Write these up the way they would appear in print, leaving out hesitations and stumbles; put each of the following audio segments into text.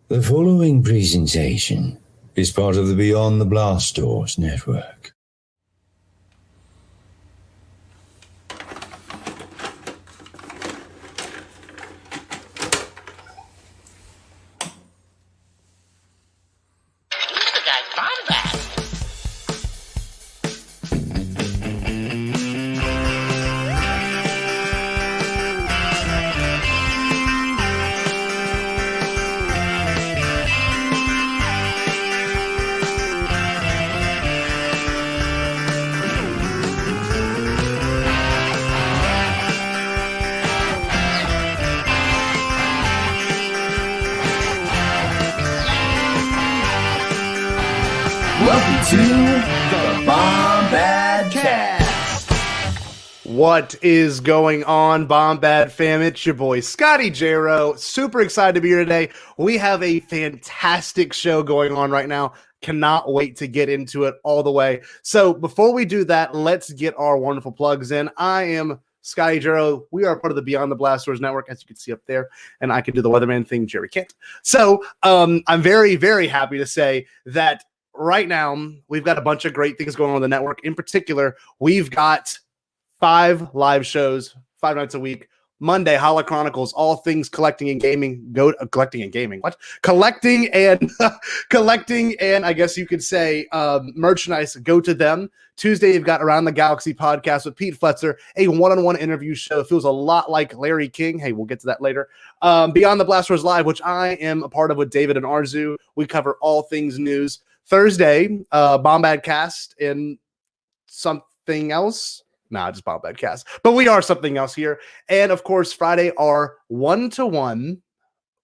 The following presentation is part of the Beyond the Blast Doors network. What is going on, Bombad fam? It's your boy, Scotty Jero. Super excited to be here today. We have a fantastic show going on right now. Cannot wait to get into it all the way. So before we do that, let's get our wonderful plugs in. I am Scotty Jero. We are part of the Beyond the Blast Doors network, as you can see up there, and I can do the weatherman thing. Jerry can't. So I'm very, very happy to say that right now we've got a bunch of great things going on the network. In particular, we've got 5 live shows, 5 nights a week. Monday, Hala Chronicles, all things collecting and gaming. Collecting and gaming. What? Collecting and I guess you could say merchandise. Go to them. Tuesday, you've got Around the Galaxy podcast with Pete Fletzer, a one-on-one interview show. It feels a lot like Larry King. Hey, we'll get to that later. Beyond the Blast Doors Live, which I am a part of with David and Arzu. We cover all things news. Thursday, Bombadcast and something else. Nah, just Bombadcast. But we are something else here. And of course, Friday, our one-to-one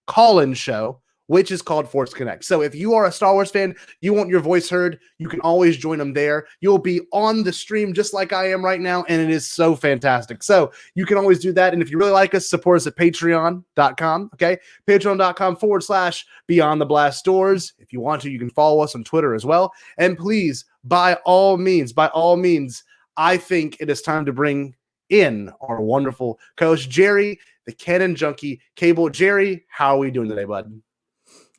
call-in show, which is called Force Connect. So if you are a Star Wars fan, you want your voice heard, you can always join them there. You'll be on the stream just like I am right now, and it is so fantastic. So you can always do that. And if you really like us, support us at patreon.com, okay? Patreon.com/Beyond the Blast Doors. If you want to, you can follow us on Twitter as well. And please, by all means, I think it is time to bring in our wonderful co-host, Jerry, the Canon Junkie Cable. Jerry, how are we doing today, bud?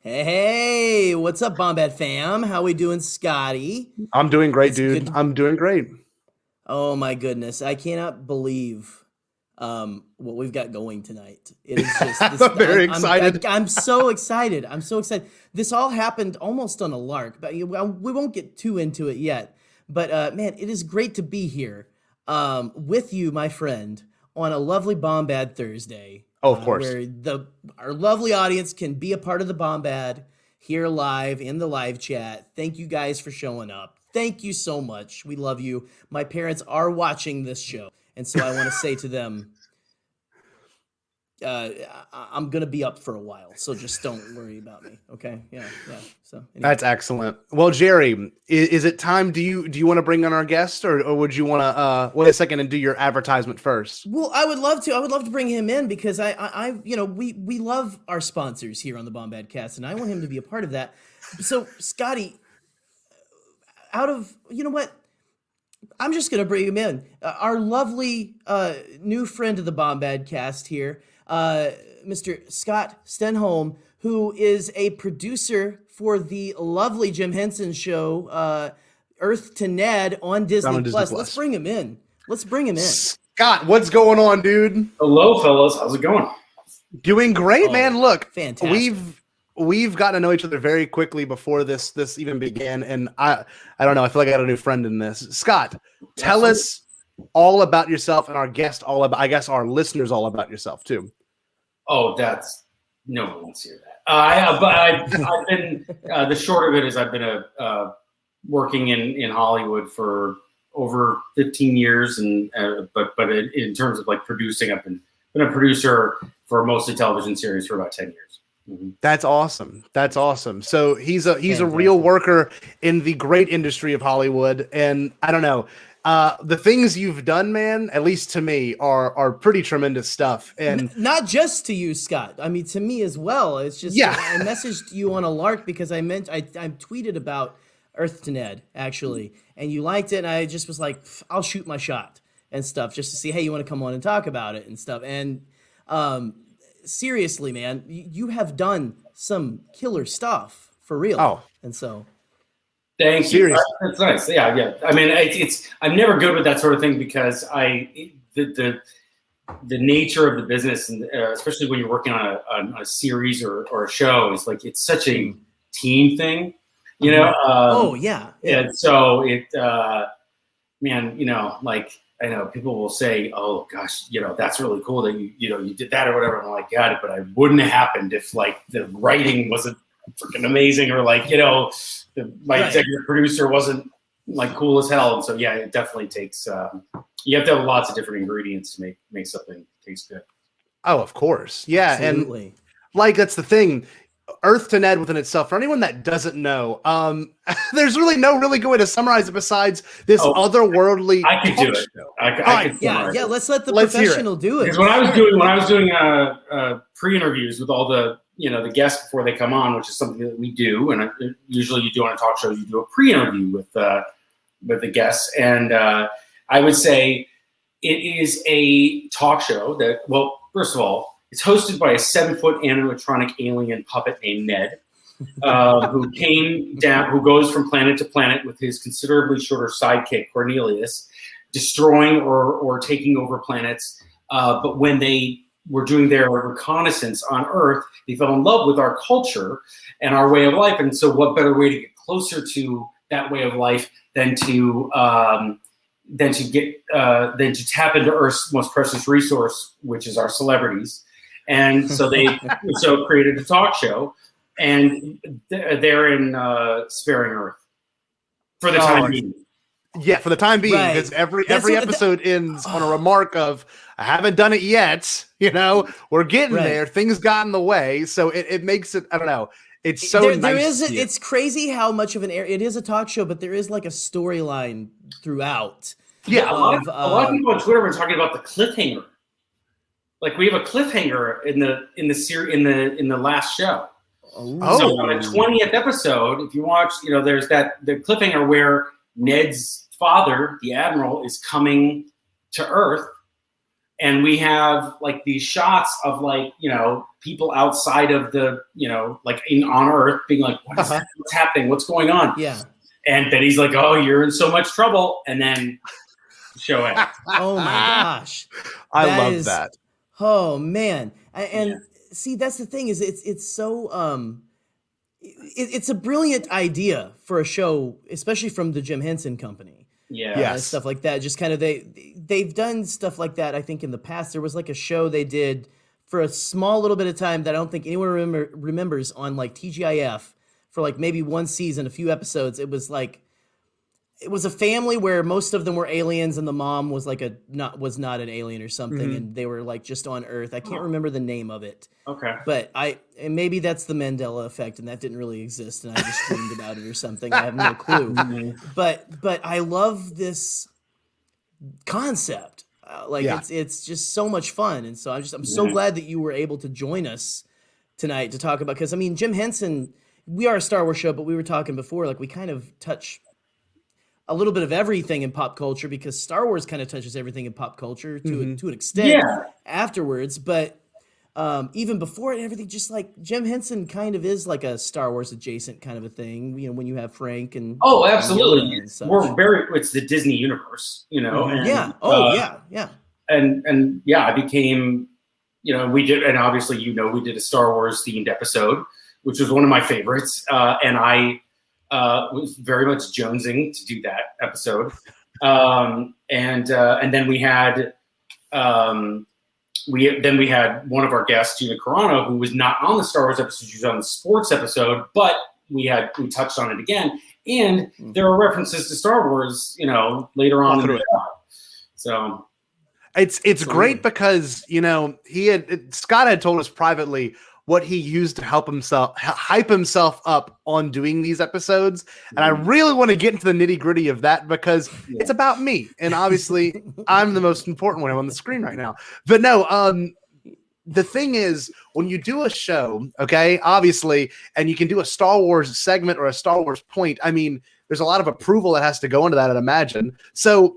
Hey, what's up, Bombad fam? How we doing, Scotty? I'm doing great, dude. I'm doing great. Oh, my goodness. I cannot believe what we've got going tonight. It is just I'm very excited. I'm so excited. I'm so excited. This all happened almost on a lark, but we won't get too into it yet. But, man, it is great to be here with you, my friend, on a lovely Bombad Thursday. Oh, of course. Where our lovely audience can be a part of the Bombad here live in the live chat. Thank you guys for showing up. Thank you so much. We love you. My parents are watching this show, and so I want to say to them, I'm going to be up for a while, so just don't worry about me, okay? Yeah. So anyway. That's excellent. Well, Jerry, is it time? Do you want to bring on our guest, or would you want to wait a second and do your advertisement first? Well, I would love to. I would love to bring him in because we love our sponsors here on the Bombadcast, and I want him to be a part of that. So, Scotty, you know what? I'm just going to bring him in. Our lovely new friend of the Bombadcast here, Mr. Scott Stenholm, who is a producer for the lovely Jim Henson show, Earth to Ned on Disney Plus. Let's bring him in. Scott, what's going on, dude? Hello, fellas. How's it going? Doing great, man. Look, fantastic. We've gotten to know each other very quickly before this even began, and I don't know. I feel like I got a new friend in this. Scott, tell us all about yourself and our guest our listeners all about yourself too. Oh, no one wants to hear that. I've been the short of it is I've been working in Hollywood for over 15 years, and but in terms of like producing, I've been a producer for mostly television series for about 10 years. Mm-hmm. That's awesome. So he's a real worker in the great industry of Hollywood, and I don't know. The things you've done, man, at least to me, are pretty tremendous stuff. And not just to you, Scott. I mean, to me as well. It's just, I messaged you on a lark because I tweeted about Earth to Ned, actually, and you liked it, and I just was like, I'll shoot my shot and stuff just to see, hey, you want to come on and talk about it and stuff. And seriously, man, you have done some killer stuff for real. Oh. And so. Thank you. Seriously. That's nice. Yeah. I mean, it's I'm never good with that sort of thing because the nature of the business, and especially when you're working on a series or a show, is like it's such a team thing, you know. Yeah. And so man, you know, like I know people will say, "Oh gosh, you know, that's really cool that you did that or whatever." And I'm like, "Got it," but it wouldn't have happened if like the writing wasn't freaking amazing or like my executive producer wasn't like cool as hell. And so yeah, it definitely takes. You have to have lots of different ingredients to make something taste good. Oh, of course. Yeah. Absolutely. And like, that's the thing. Earth to Ned within itself. For anyone that doesn't know, there's really no really good way to summarize it besides this otherworldly. I could do it. I could yeah. Let's let the professional do it. Because when I was doing pre-interviews with all the the guests before they come on, which is something that we do, and usually you do on a talk show, you do a pre-interview with the guests, and I would say it is a talk show that, well, first of all, it's hosted by a 7-foot animatronic alien puppet named Ned, who goes from planet to planet with his considerably shorter sidekick Cornelius, destroying or taking over planets. But when they were doing their reconnaissance on Earth, they fell in love with our culture and our way of life. And so, what better way to get closer to that way of life than to tap into Earth's most precious resource, which is our celebrities. And so they created a talk show, and they're in sparing Earth for the time being. Yeah, for the time being, because every episode ends on a remark of, I haven't done it yet. We're getting there. Things got in the way. So it makes it, I don't know. It's so nice. It's crazy how much of an area, it is a talk show, but there is like a storyline throughout. Yeah, a lot of people on Twitter were talking about the cliffhanger. Like we have a cliffhanger in the last show. Oh. So on the 20th episode, if you watch, there's the cliffhanger where Ned's father, the Admiral, is coming to Earth, and we have like these shots of people outside of the on Earth being like, what's happening? What's going on? Yeah. And then he's like, oh, you're in so much trouble, and then show it. Oh my gosh. I love that. Oh man. See, that's the thing is it's so it's a brilliant idea for a show, especially from the Jim Henson company. Yeah. Stuff like that. Just kind of they've done stuff like that. I think in the past there was like a show they did for a small little bit of time that I don't think anyone remembers on like TGIF for like maybe one season, a few episodes. It was a family where most of them were aliens, and the mom was was not an alien or something, and they were like just on Earth. I can't remember the name of it. Okay. But and maybe that's the Mandela effect, and that didn't really exist, and I just dreamed about it or something. I have no clue. But I love this concept. It's just so much fun, and so I'm so glad that you were able to join us tonight to talk about, because I mean, Jim Henson, we are a Star Wars show, but we were talking before, like we kind of touch a little bit of everything in pop culture, because Star Wars kind of touches everything in pop culture to an extent afterwards. But even before it, everything, just like Jim Henson kind of is like a Star Wars adjacent kind of a thing, when you have Frank and. Oh, absolutely. It's the Disney universe, And, yeah. And I became, we did, and obviously, we did a Star Wars themed episode, which was one of my favorites. And I was very much jonesing to do that episode. And then we had we had one of our guests, Gina Carano, who was not on the Star Wars episode. She was on the sports episode, but we touched on it again. And there are references to Star Wars, later on in the show. So it's great because, Scott had told us privately what he used to hype himself up on doing these episodes. And I really want to get into the nitty gritty of that, because it's about me. And obviously I'm the most important one on the screen right now. But no, the thing is, when you do a show, okay, obviously, and you can do a Star Wars segment or a Star Wars point, I mean, there's a lot of approval that has to go into that, I'd imagine. So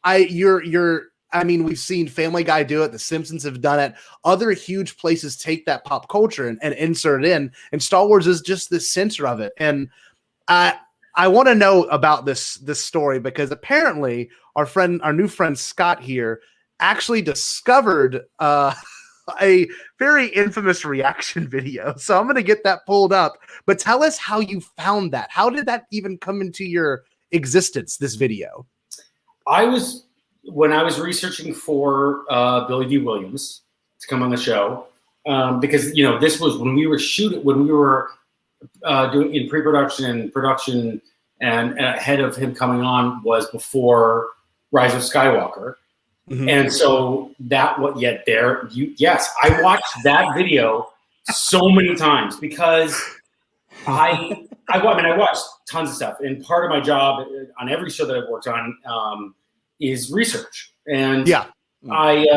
you're I mean, we've seen Family Guy do it. The Simpsons have done it. Other huge places take that pop culture and insert it in. And Star Wars is just the center of it. And I want to know about this story because apparently our new friend Scott here actually discovered a very infamous reaction video. So I'm going to get that pulled up. But tell us how you found that. How did that even come into your existence, this video? When I was researching for Billy D. Williams to come on the show, because this was when we were doing in pre-production and production, and ahead of him coming on was before Rise of Skywalker. Mm-hmm. And so I watched that video so many times because I watched tons of stuff, and part of my job on every show that I've worked on is research. And you kind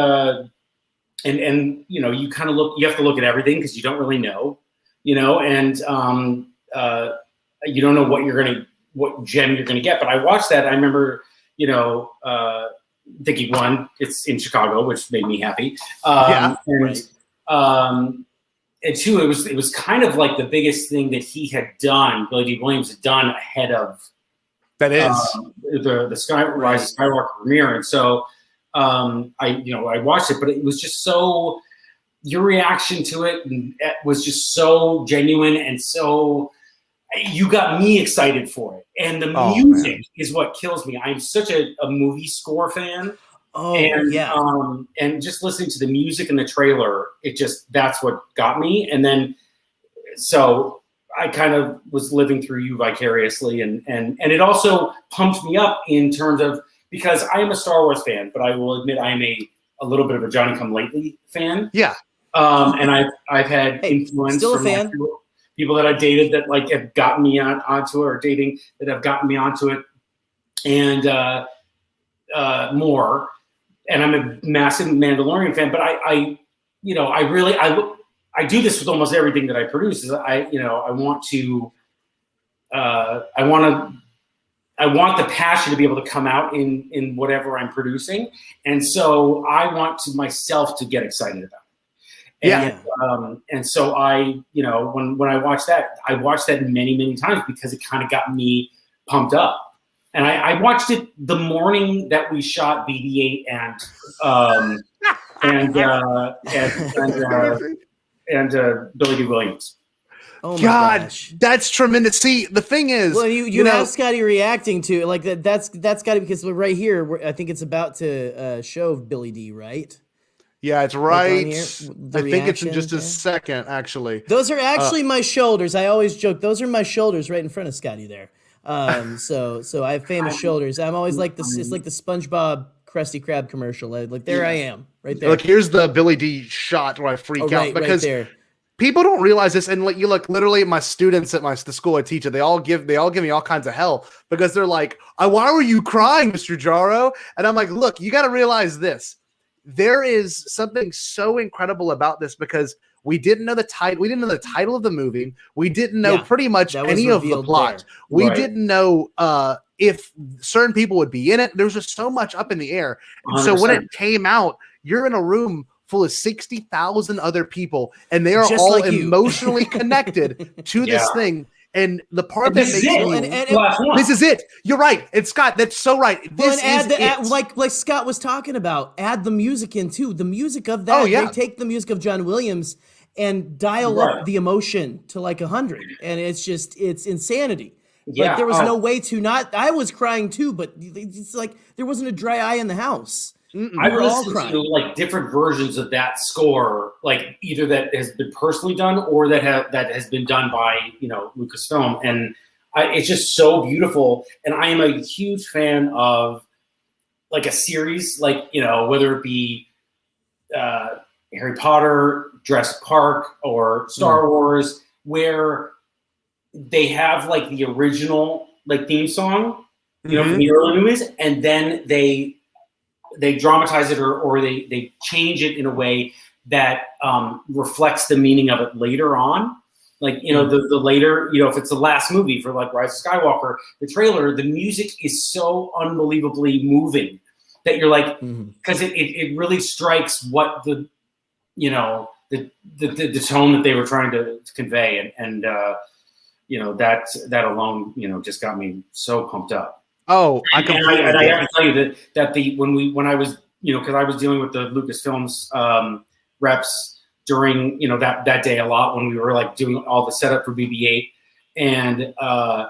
of you have to look at everything because you don't really know, and you don't know what gem you're gonna get. But I watched that. I remember, thinking one, it's in Chicago, which made me happy. And two, it was kind of like the biggest thing that he had done, Billy D. Williams had done ahead of that is the Rise of Skywalker premiere. And so I watched it, but it was just so, your reaction to it was just so genuine, and so you got me excited for it. And the music is what kills me. I'm such a movie score fan. And just listening to the music in the trailer, that's what got me. And then, so I kind of was living through you vicariously, and it also pumped me up in terms of, because I am a Star Wars fan, but I will admit I am a little bit of a Johnny Come Lately fan. Yeah. And I've had influence from people that I dated that have gotten me onto it, or dating that have gotten me onto it, and more. And I'm a massive Mandalorian fan, but I do this with almost everything that I produce. Is I want the passion to be able to come out in whatever I'm producing, and so I want myself to get excited about it. And so when I watched that many, many times because it kind of got me pumped up. And I watched it the morning that we shot BB-8 and Billy D. Williams. Oh my gosh, that's tremendous. See, the thing is, well, you have Scotty reacting to it, that's got to, because right here, I think it's about to show Billy D, right? Yeah, it's right. I think it's in just a second, actually. Those are actually my shoulders. I always joke, those are my shoulders right in front of Scotty there. So I have famous shoulders. I'm always like this. It's like the SpongeBob Krusty Krab commercial. Like there I am, right there. Look, here's the Billy D shot where I freak out because people don't realize this. And you look literally at my students at the school I teach at. They all give me all kinds of hell because they're like, "Why were you crying, Mr. Jaro?" And I'm like, "Look, you got to realize this. There is something so incredible about this because we didn't know the title. We didn't know the title of the movie. We didn't know pretty much any of the plot. There. We didn't know if certain people would be in it. There was just so much up in the air. And so when it came out, you're in a room full of 60,000 other people, and they are just all emotionally connected to this thing. And the part that makes this is it. You're right. And Scott, that's so right. Like Scott was talking about, add the music in too. The music of that. They take the music of John Williams and dial up the emotion to 100. And it's insanity. Yeah. There was no way to not. I was crying too, but it's like there wasn't a dry eye in the house. I've listened to different versions of that score, either that has been personally done or that has been done by Lucasfilm, and it's just so beautiful. And I am a huge fan of a series, whether it be Harry Potter, Jurassic Park, or Star Wars, where they have the original theme song, from the early movies, and then they dramatize it or they change it in a way that reflects the meaning of it later on. The later, if it's the last movie for Rise of Skywalker, the trailer, the music is so unbelievably moving that you're like, because it really strikes what the tone that they were trying to convey, and that alone, just got me so pumped up. Oh, I have to tell you that when I was, because I was dealing with the Lucasfilms reps during, that day a lot when we were like doing all the setup for BB-8, and I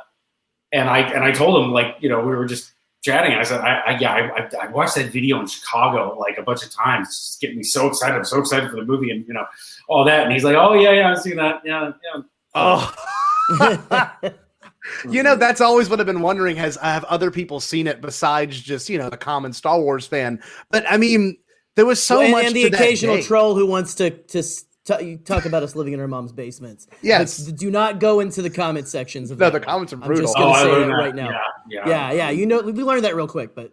told him, like, we were just chatting. I said, I watched that video in Chicago like a bunch of times. It's just getting me so excited. I'm so excited for the movie and all that. And he's like, oh yeah, I've seen that. Yeah. Oh. That's always what I've been wondering. Have other people seen it besides just, the common Star Wars fan? But I mean, there was so much. And the occasional troll who wants to talk about us living in our mom's basements. Yes. But do not go into the comment sections of the comments are brutal. I'm just going to say that right now. Yeah. We learned that real quick, but.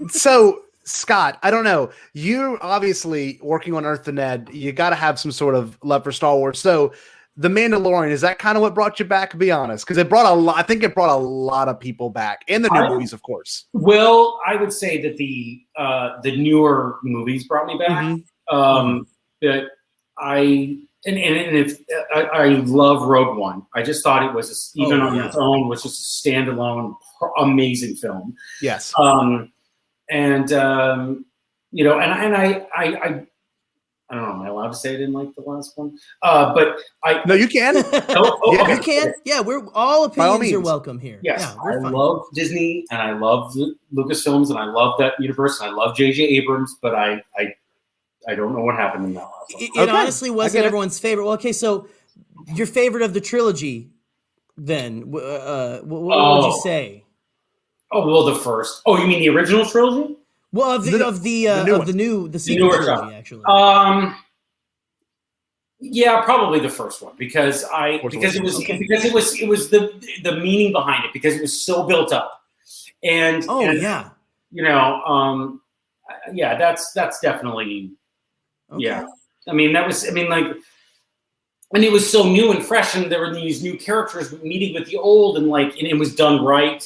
So, Scott, I don't know. You're obviously working on Earth and Ed. You got to have some sort of love for Star Wars. So, The Mandalorian, is that kind of what brought you back? Be honest, because I think it brought a lot of people back, and the new movies, of course. Well, I would say that the newer movies brought me back. But I love Rogue One. I just thought it was on its own was just a standalone amazing film. Yes. I don't know. Am I allowed to say I didn't like the last one? No, you can. You can. Yeah, we're all opinions are welcome here. Yes, yeah, I love Disney and I love Lucasfilms and I love that universe and I love J.J. Abrams, but I don't know what happened in that last one. It honestly wasn't everyone's favorite. Well, okay, so your favorite of the trilogy, then what would you say? Oh well, the first. Oh, you mean the original trilogy? Well, of the sequel trilogy, actually. Yeah, probably the first one because it was the meaning behind it because it was so built up, and that's definitely yeah. And it was so new and fresh, and there were these new characters meeting with the old, and it was done right.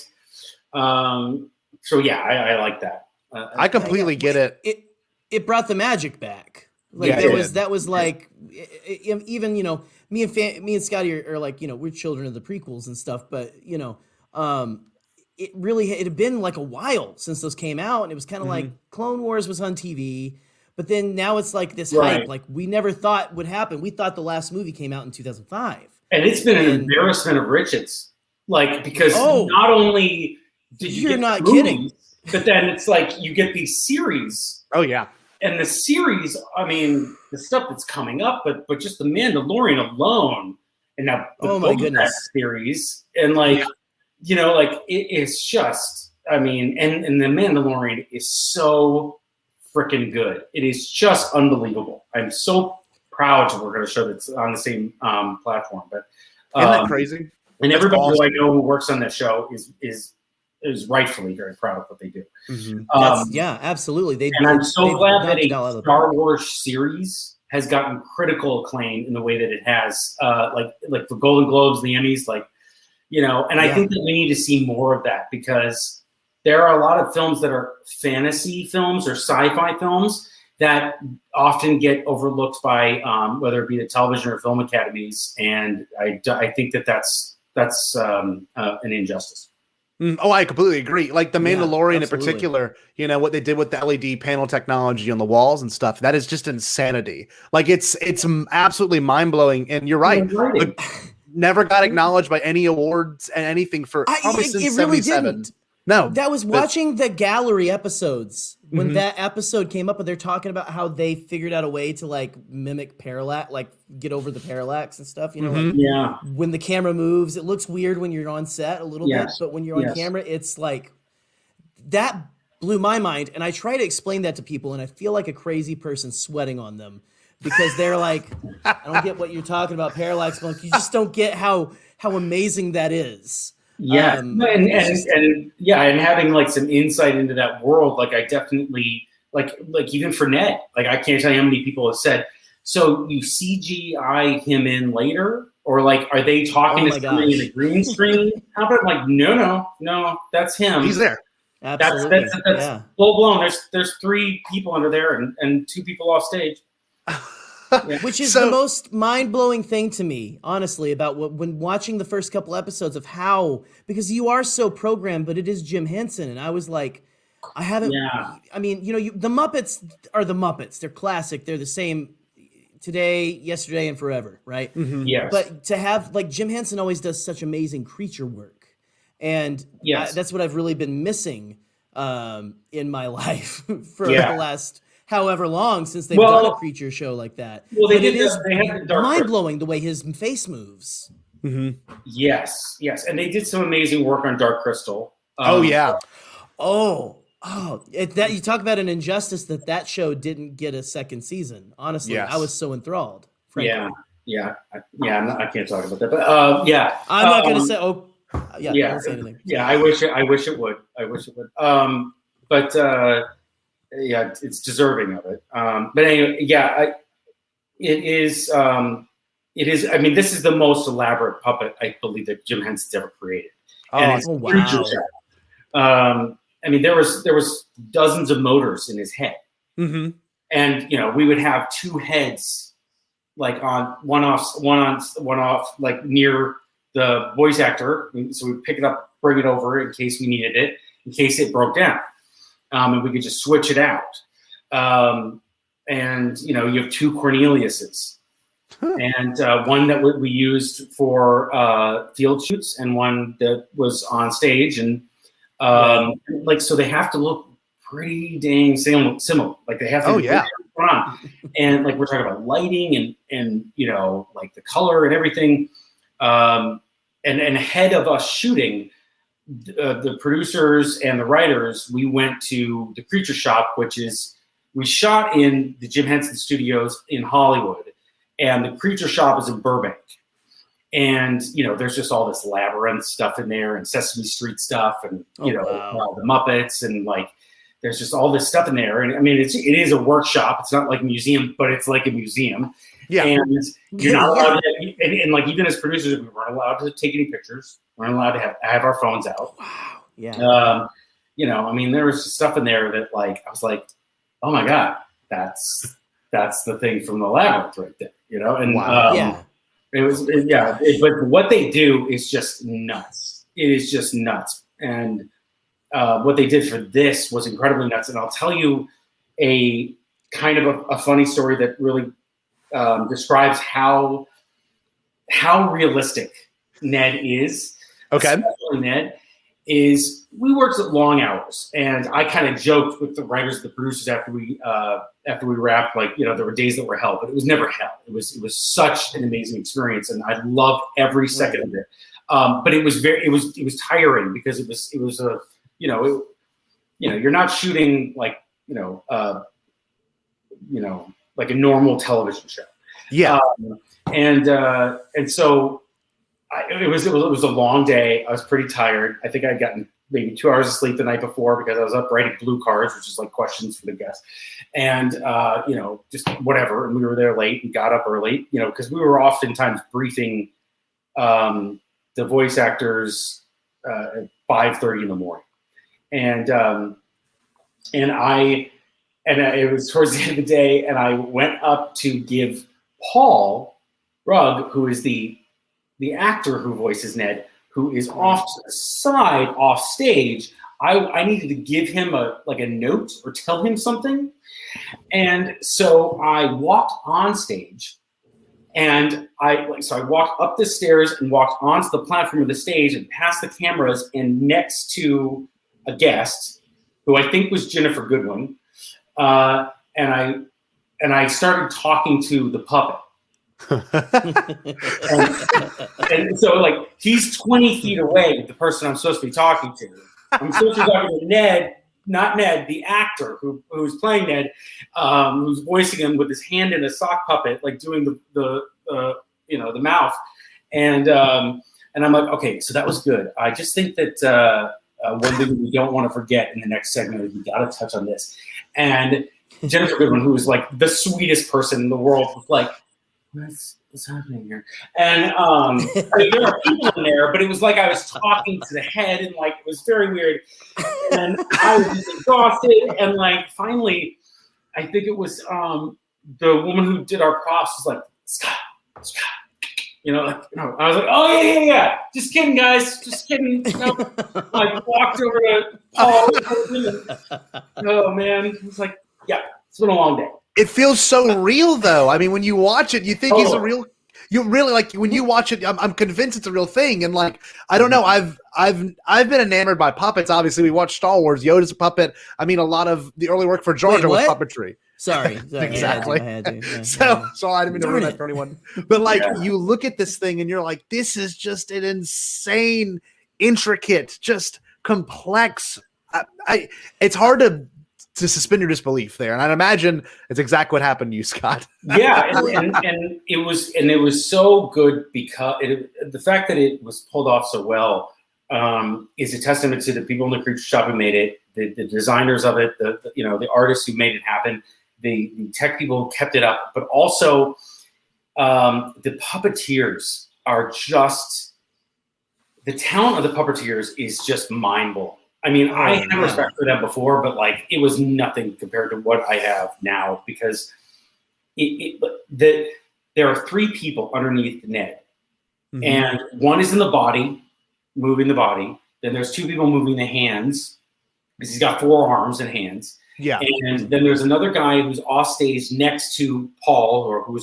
So yeah, I like that. I completely get it. It brought the magic back. That was like even me and Scotty are like we're children of the prequels and stuff, but it had been like a while since those came out, and it was kind of like Clone Wars was on TV, but then now it's like this hype like we never thought would happen. We thought the last movie came out in 2005, and it's been an embarrassment of riches, because not only did you're not kidding. But then it's like you get these series. Oh yeah, and the series. I mean, the stuff that's coming up, but just the Mandalorian alone, and now the my goodness series, and it is just. I mean, and the Mandalorian is so freaking good. It is just unbelievable. I'm so proud to work on a show that's on the same platform. But isn't that crazy? And everybody who I know who works on that show is rightfully very proud of what they do. Absolutely. I'm so glad that a Star Wars series has gotten critical acclaim in the way that it has, like the Golden Globes, the Emmys, I think that we need to see more of that because there are a lot of films that are fantasy films or sci-fi films that often get overlooked by whether it be the television or film academies, and I think that's an injustice. Oh, I completely agree. Like the Mandalorian in particular, what they did with the LED panel technology on the walls and stuff, that is just insanity. Like it's absolutely mind blowing. And you're right. Like, never got acknowledged by any awards and anything for probably since it really 77. Didn't. No, that was watching the gallery episodes when that episode came up, and they're talking about how they figured out a way to mimic parallax, get over the parallax and stuff. When the camera moves, it looks weird when you're on set a little bit, but when you're on camera, it's like that blew my mind. And I try to explain that to people, and I feel like a crazy person sweating on them because they're like, I don't get what you're talking about parallax, but you just don't get how amazing that is. Yeah, and having some insight into that world, I definitely even for Ned, I can't tell you how many people have said, so you CGI him in later, or are they talking to somebody in a green screen? How about no, that's him. He's there. Absolutely. That's full blown. There's 3 people under there and 2 people off stage. Yeah. Which is the most mind-blowing thing to me, honestly, about when watching the first couple episodes of how, because you are so programmed, but it is Jim Henson, and I was like, I haven't. Yeah. I mean, the Muppets are the Muppets. They're classic. They're the same today, yesterday, and forever, right? Mm-hmm. Yes. But to have Jim Henson always does such amazing creature work, and that's what I've really been missing in my life for the last however long since they've done a creature show like that. Well, it is mind-blowing the way his face moves. Mm-hmm. Yes, and they did some amazing work on Dark Crystal. That you talk about an injustice that show didn't get a second season. Honestly, I was so enthralled. Frankly. Yeah. I can't talk about that, but I'm not going to say. I don't say anything. Yeah, I wish it would. But it's deserving of it. But anyway, it is. I mean, this is the most elaborate puppet I believe that Jim Henson's ever created. Wow! I mean, there was dozens of motors in his head, and we would have 2 heads, like on one off, like near the voice actor. So we'd pick it up, bring it over in case we needed it, in case it broke down. And we could just switch it out. And, you have 2 Corneliuses. And one that we used for field shoots and one that was on stage. And, so they have to look pretty dang similar. Like they have to on. And, we're talking about lighting and the color and everything. And ahead of us shooting, the producers and the writers, we went to the Creature Shop, we shot in the Jim Henson Studios in Hollywood, and the Creature Shop is in Burbank. And, there's just all this Labyrinth stuff in there and Sesame Street stuff and, the Muppets and there's just all this stuff in there. And I mean, it is a workshop. It's not like a museum, but it's like a museum. Yeah. And you're not allowed to, and even as producers, we weren't allowed to take any pictures. We weren't allowed to have our phones out. Wow. Yeah. I mean, there was stuff in there that I was like, oh my God, that's the thing from the Labyrinth right there, and but what they do is just nuts. It is just nuts. And what they did for this was incredibly nuts. And I'll tell you a kind of a funny story that really describes how realistic Ned is. Okay. Especially Ned is. We worked at long hours, and I kind of joked with the writers, the producers after we wrapped. There were days that were hell, but it was never hell. It was such an amazing experience, and I loved every second of it. But it was tiring because it was a you're not shooting like a normal television show. Yeah. And so it was a long day. I was pretty tired. I think I'd gotten maybe 2 hours of sleep the night before because I was up writing blue cards, which is questions for the guests. And, just whatever. And we were there late and got up early, because we were oftentimes briefing the voice actors at 5:30 in the morning. And it was towards the end of the day, and I went up to give Paul Rugg, who is the actor who voices Ned, who is off to the side, off stage. I needed to give him a note or tell him something. And so I walked on stage, and I walked up the stairs and walked onto the platform of the stage and past the cameras and next to a guest who I think was Jennifer Goodwin. And I started talking to the puppet. and so he's 20 feet away, the person I'm supposed to be talking to. I'm supposed to be talking to Ned, not Ned, the actor who's playing Ned, who's voicing him with his hand in a sock puppet, doing the mouth. And I'm like, okay, so that was good. I just think that one thing we don't want to forget in the next segment is we got to touch on this. And Jennifer Goodwin, who was the sweetest person in the world, was like, what's happening here? And I mean, there were people in there, but it was like I was talking to the head, and like it was very weird. And I was just exhausted, and like finally, I think it was the woman who did our props was like, Scott. I was like, oh yeah. Just kidding, guys. Just kidding. I walked over to Paul. Oh man, it was like, yeah, it's been a long day. It feels so real, though. I mean, when you watch it, you think he's a real. You really like when you watch it. I'm convinced it's a real thing, and like I don't know. I've been enamored by puppets. Obviously, we watched Star Wars. Yoda's a puppet. I mean, a lot of the early work for Jar Jar was puppetry. Sorry. Exactly. I had to. Yeah, so I didn't mean to ruin that for anyone. But like, you look at this thing and you're like, this is just an insane, intricate, just complex. It's hard to suspend your disbelief there, and I'd imagine it's exactly what happened to you, Scott. Yeah, and it was so good because the fact that it was pulled off so well is a testament to the people in the creature shop who made it, the designers of it, the artists who made it happen, the tech people who kept it up, but also the puppeteers are just the talent of the puppeteers is just mind-blowing. I mean, I had respect for them before, but like it was nothing compared to what I have now because there are 3 people underneath Ned, and one is in the body, moving the body. Then there's 2 people moving the hands because he's got 4 arms and hands. Yeah, and then there's another guy who's off stage next to Paul, or who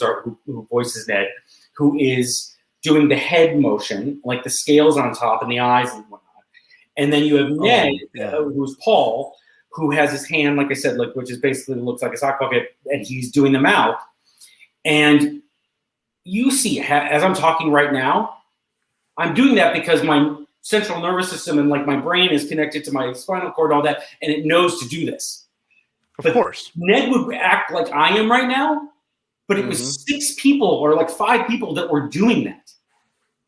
voices Ned, who is doing the head motion, like the scales on top and the eyes and whatnot. And then you have Ned, who's Paul, who has his hand, like I said, which is basically looks like a sock bucket, and he's doing the mouth. And you see, as I'm talking right now, I'm doing that because my central nervous system and like my brain is connected to my spinal cord and all that, and it knows to do this. Of course. Ned would act like I am right now, but it was 6 people or like 5 people that were doing that.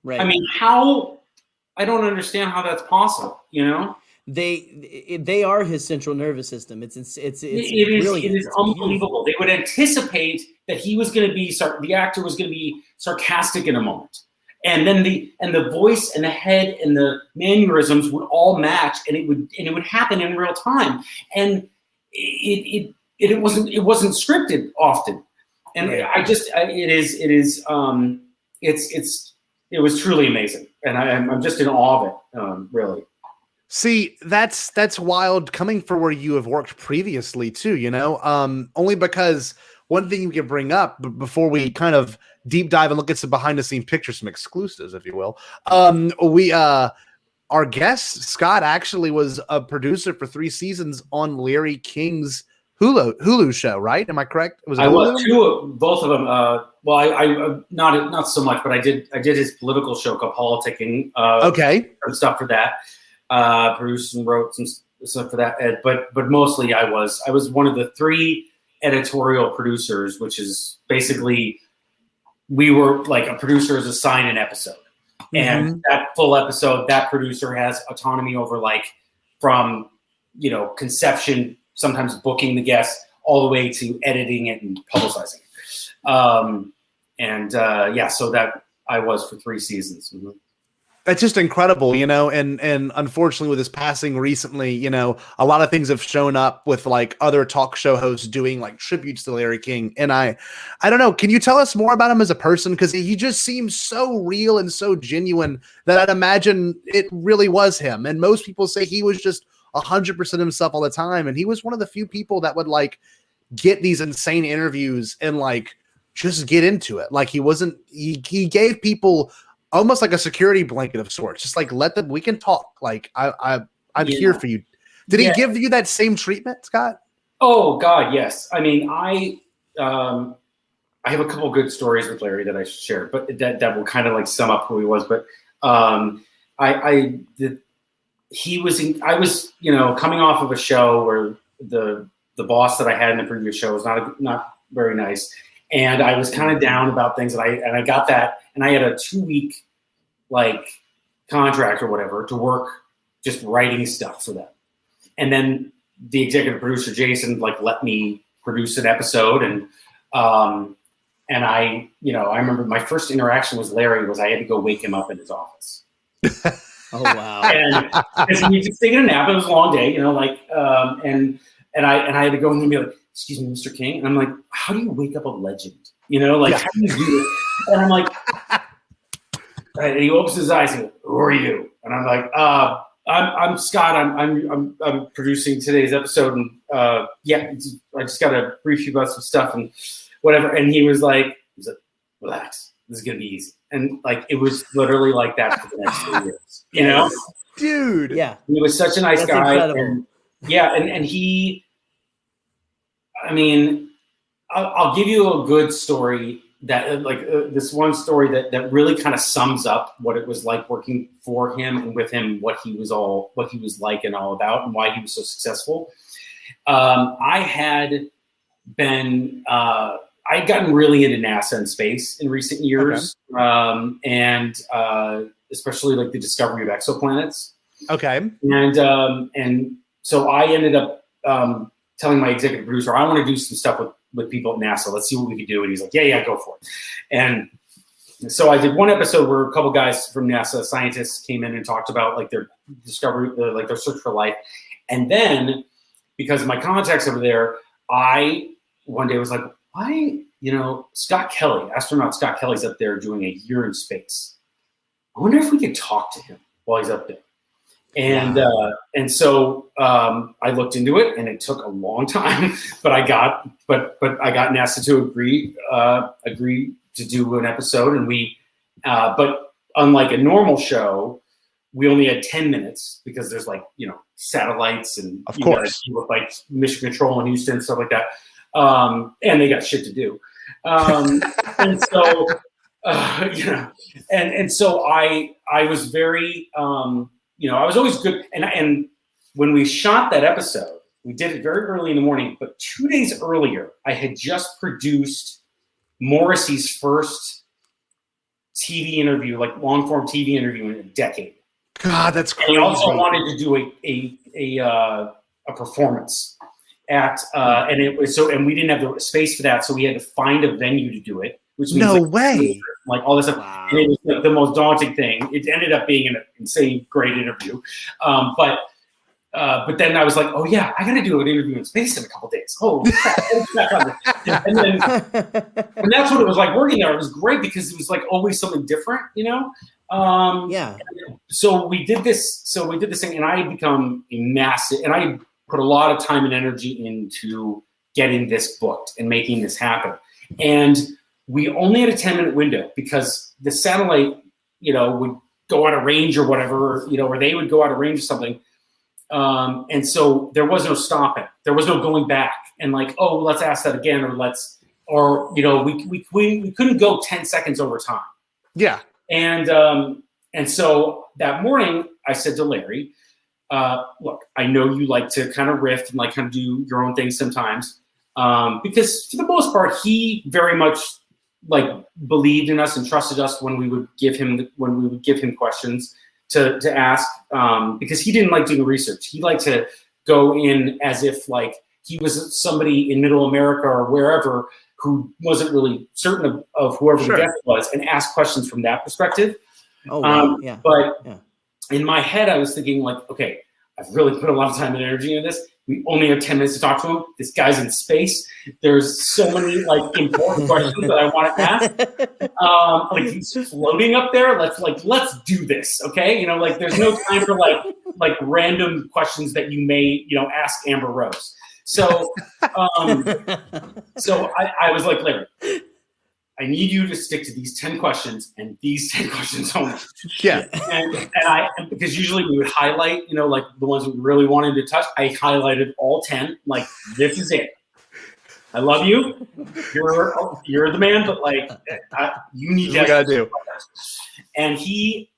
Right. I mean, I don't understand how that's possible, They are his central nervous system. It is unbelievable. They would anticipate that he was going to be the actor was going to be sarcastic in a moment, and then the voice and the head and the mannerisms would all match, and it would happen in real time, and it wasn't scripted often, and it was truly amazing, and I'm just in awe of it, really. See, that's wild coming from where you have worked previously too, only because one thing you can bring up before we kind of deep dive and look at some behind the scene pictures, some exclusives, if you will. Our guest, Scott, actually was a producer for 3 seasons on Larry King's Hulu show, right? Am I correct? I was both of them. I not so much, but I did his political show called Politicking. Some stuff for that. Produced and wrote some stuff for that. But mostly I was one of the 3 editorial producers, which is basically we were like a producer is assigned an episode, and that full episode, that producer has autonomy over like from conception, sometimes booking the guests, all the way to editing it and publicizing it. So that I was for 3 seasons. That's just incredible, and unfortunately with his passing recently, a lot of things have shown up with like other talk show hosts doing like tributes to Larry King. And I don't know, can you tell us more about him as a person? Because he just seems so real and so genuine that I'd imagine it really was him. And most people say he was just 100% himself all the time. And he was one of the few people that would like get these insane interviews and like just get into it. Like he gave people almost like a security blanket of sorts. Just like we can talk. Like I'm here for you. Did he give you that same treatment, Scott? Oh God, yes. I mean, I have a couple good stories with Larry that I should share, but that will kind of like sum up who he was. But I was coming off of a show where the boss that I had in the previous show was not very nice. And I was kind of down about things, and I got that, and I had a 2-week like contract or whatever to work just writing stuff for them. And then the executive producer Jason like let me produce an episode, and And I remember my first interaction with Larry was I had to go wake him up in his office. Oh wow! And because he was just taking a nap, it was a long day, and I had to go in and be like, "Excuse me, Mr. King," and I'm like, "How do you wake up a legend? How do you do this?" And I'm like, and he opens his eyes and goes, "Who are you?" And I'm like, I'm Scott. I'm producing today's episode, and I just got to brief you about some stuff and whatever." And he was like, "Relax. This is gonna be easy." And like it was literally like that for the next 3 years. Dude. Yeah. He was such a nice That's guy. incredible. And he, I mean, I'll give you a good story that this one story that really kind of sums up what it was like working for him and with him, what he was like and all about, and why he was so successful. I had gotten really into NASA and space in recent years, and especially like the discovery of exoplanets. Okay. And so I ended up telling my executive producer, I want to do some stuff with people at NASA. Let's see what we can do. And he's like, yeah, go for it. And so I did one episode where a couple guys from NASA, scientists, came in and talked about like their discovery, like their search for life. And then because of my contacts over there, I one day was like, why, Scott Kelly, astronaut Scott Kelly's up there doing a year in space. I wonder if we could talk to him while he's up there. And so I looked into it, and it took a long time, but I got NASA to agree to do an episode, and but unlike a normal show, we only had 10 minutes because there's satellites and of course with like mission control in Houston, stuff like that, and they got shit to do, and so and so I was very. I was always good. And when we shot that episode, we did it very early in the morning, but 2 days earlier, I had just produced Morrissey's first TV interview, like long form TV interview in a decade. God, that's crazy. And I also wanted to do a performance at, and it was and we didn't have the space for that. So we had to find a venue to do it, which means no way. Like all this stuff. Wow. And it was the most daunting thing. It ended up being an insane, great interview. But then I was like, oh yeah, I got to do an interview in space in a couple days. Oh, crap. and that's what it was like working there. It was great because it was like always something different, Yeah. So we did this thing, and I had become a massive, and I put a lot of time and energy into getting this booked and making this happen. And we only had a 10-minute window because the satellite, would go out of range or whatever, or they would go out of range or something. And so there was no stopping. There was no going back and like, oh, let's ask that again, or we couldn't go 10 seconds over time. Yeah. And so that morning I said to Larry, look, I know you like to kind of riff and like kind of do your own thing sometimes. Because for the most part, he very much like believed in us and trusted us when we would give him questions to ask, because he didn't like doing research. He liked to go in as if like he was somebody in Middle America or wherever who wasn't really certain of whoever the guest was, and ask questions from that perspective. Oh, wow. Yeah. But in my head, I was thinking like, okay, I've really put a lot of time and energy into this. We only have 10 minutes to talk to him. This guy's in space. There's so many like important questions that I want to ask. Like he's floating up there. Let's do this. Okay. There's no time for like random questions that you may, ask Amber Rose. So, so I was like, Larry, I need you to stick to these 10 questions and these 10 questions only. Yeah. And because usually we would highlight, like the ones we really wanted to touch. I highlighted all 10. Like, this is it. I love you. You're the man, but like, you need to. Gotta do. And he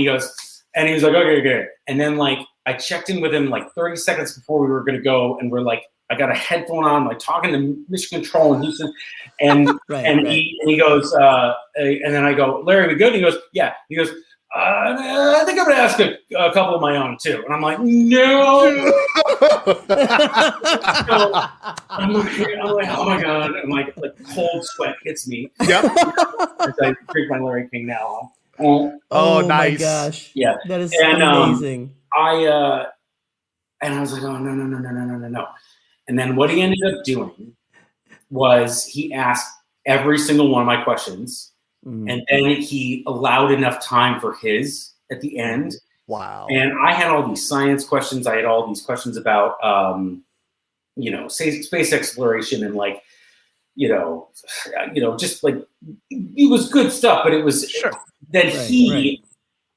goes, and he was like, okay. And then like, I checked in with him like 30 seconds before we were going to go. And we're like, I got a headphone on, like talking to mission control in Houston, and he goes, and then I go, Larry, we good? And he goes, yeah. He goes, I think I'm going to ask a couple of my own too. And I'm like, no. So I'm like, oh my God. I'm like cold sweat hits me. Yep. As I drink my Larry King now. Oh, my nice. gosh. Yeah. That is And, amazing. I was like, oh, no. And then what he ended up doing was he asked every single one of my questions. And then he allowed enough time for his at the end. Wow. And I had all these science questions. I had all these questions about, space exploration and like, just like it was good stuff. But it was then he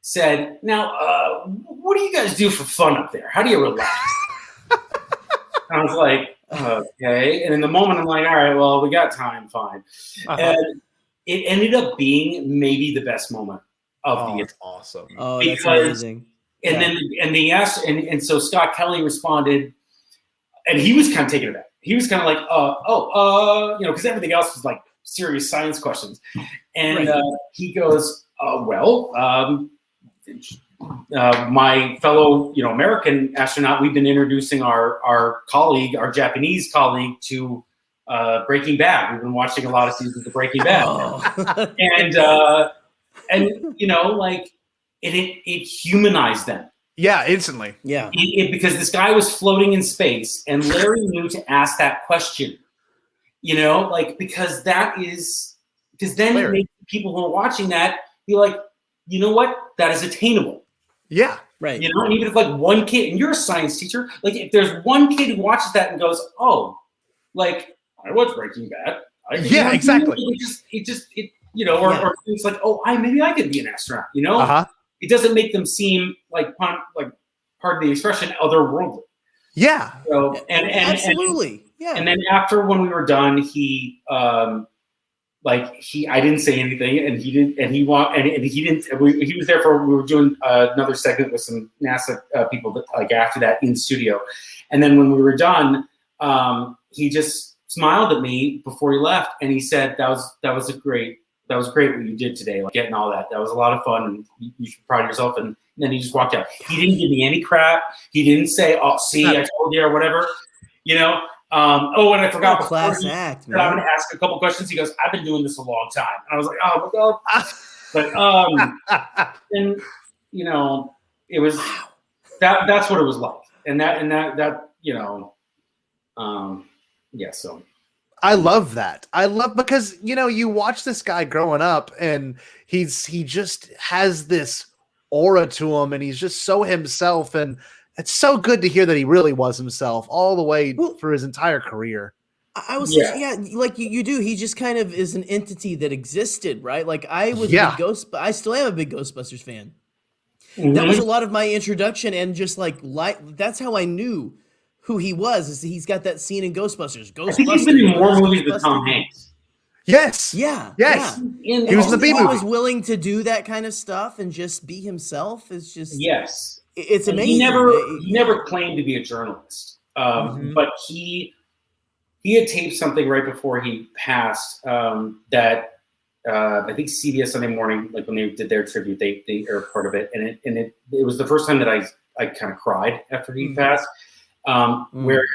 said, "Now, what do you guys do for fun up there? How do you relax?" And I was like, "Okay." And in the moment, I'm like, "All right, well, we got time, fine." And it ended up being maybe the best moment of the. That's awesome. Oh, that's amazing. And then they asked, and so Scott Kelly responded, and he was kind of taken aback. He was kind of like, because everything else was like serious science questions, and he goes, my fellow, American astronaut, we've been introducing our colleague, our Japanese colleague, to Breaking Bad. We've been watching a lot of seasons of Breaking Bad, and it humanized them. Yeah, instantly. Yeah, because this guy was floating in space, and Larry knew to ask that question. Because then it makes people who are watching that be like, you know what, that is attainable. Yeah. Right. And even if like one kid, and you're a science teacher, like if there's one kid who watches that and goes, oh, like I watch Breaking Bad. Exactly. Or it's like, oh, maybe I could be an astronaut. It doesn't make them seem like pardon the expression, otherworldly. Yeah. So absolutely. Yeah. And then after when we were done, he I didn't say anything, and he didn't, and he didn't. He was there we were doing another segment with some NASA people that, like after that in studio, and then when we were done, he just smiled at me before he left, and he said, "That was great what you did today, like getting all that. That was a lot of fun, and you should pride yourself." And then he just walked out. He didn't give me any crap. He didn't say, "Oh, see, I told you," or whatever, and I forgot. Class act, man. I'm going to ask a couple questions. He goes, "I've been doing this a long time." And I was like, "Oh my God!" But and it was that's what it was like, So I love that. Because you watch this guy growing up, and he just has this aura to him, and he's just so himself, and it's so good to hear that he really was himself all the way for his entire career. I was like you do. He just kind of is an entity that existed, right? Like I was I still am a big Ghostbusters fan. Mm-hmm. That was a lot of my introduction, and just like that's how I knew who he was. Is he's got that scene in Ghostbusters. I think he's been in more movies than Tom Hanks. Yes. Yeah. Yes. Yeah. He was in the B movie. He was willing to do that kind of stuff and just be himself. It's just It's amazing. He never claimed to be a journalist, but he had taped something right before he passed that I think CBS Sunday Morning, like when they did their tribute, they aired part of it, and it was the first time that I kind of cried after he passed, where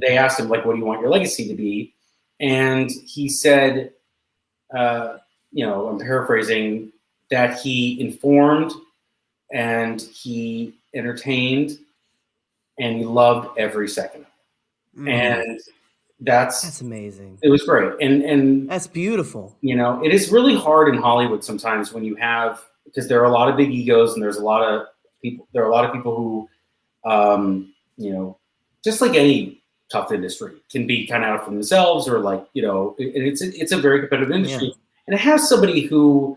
they asked him, like, what do you want your legacy to be? And he said, I'm paraphrasing, that he informed and he entertained and he loved every second. And that's amazing. It was great. And that's beautiful. It is really hard in Hollywood sometimes when you have, because there are a lot of big egos, and there are a lot of people who, just like any tough industry, can be kind of out for themselves, or like, and it's a very competitive industry. Yeah. And to have somebody who,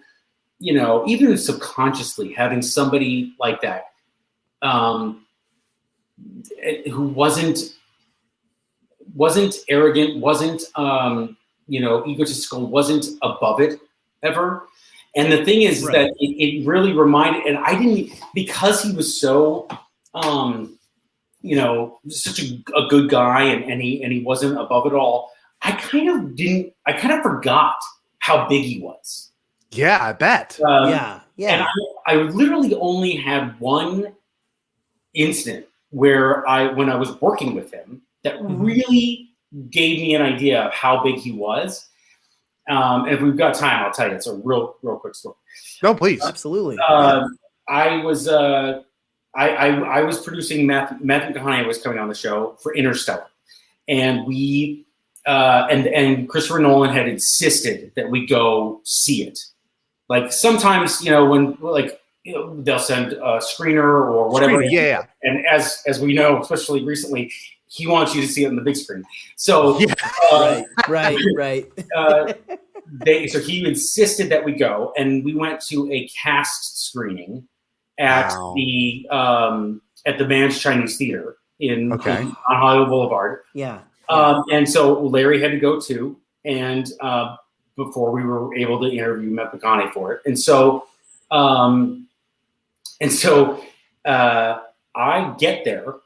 even subconsciously having somebody like that, who wasn't arrogant, wasn't egotistical, wasn't above it ever. And the thing is that it really reminded, and I didn't, because he was so such a good guy, and he wasn't above it all. I kind of forgot how big he was. Yeah, I bet. Yeah. And I literally only had one incident where when I was working with him that really gave me an idea of how big he was. And if we've got time, I'll tell you. It's a real quick story. No, please. Absolutely. I was producing Matthew McConaughey was coming on the show for Interstellar, and we and Christopher Nolan had insisted that we go see it. Like sometimes, when they'll send a screener or whatever. Yeah. And as we know, especially recently, he wants you to see it on the big screen. So right. So he insisted that we go, and we went to a cast screening at the Mann's Chinese Theater on Hollywood Boulevard. Yeah. And so Larry had to go too, and before we were able to interview Matt McConaughey for it, and so I get there.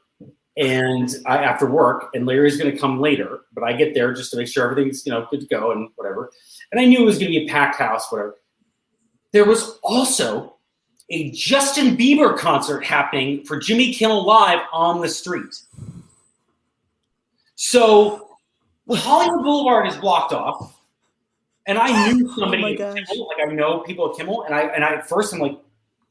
And after work, and Larry's going to come later, but I get there just to make sure everything's good to go and whatever. And I knew it was going to be a packed house, whatever. There was also a Justin Bieber concert happening for Jimmy Kimmel Live on the street. So Hollywood Boulevard is blocked off, and I knew somebody at Kimmel, like I know people at Kimmel, and I at first I'm like,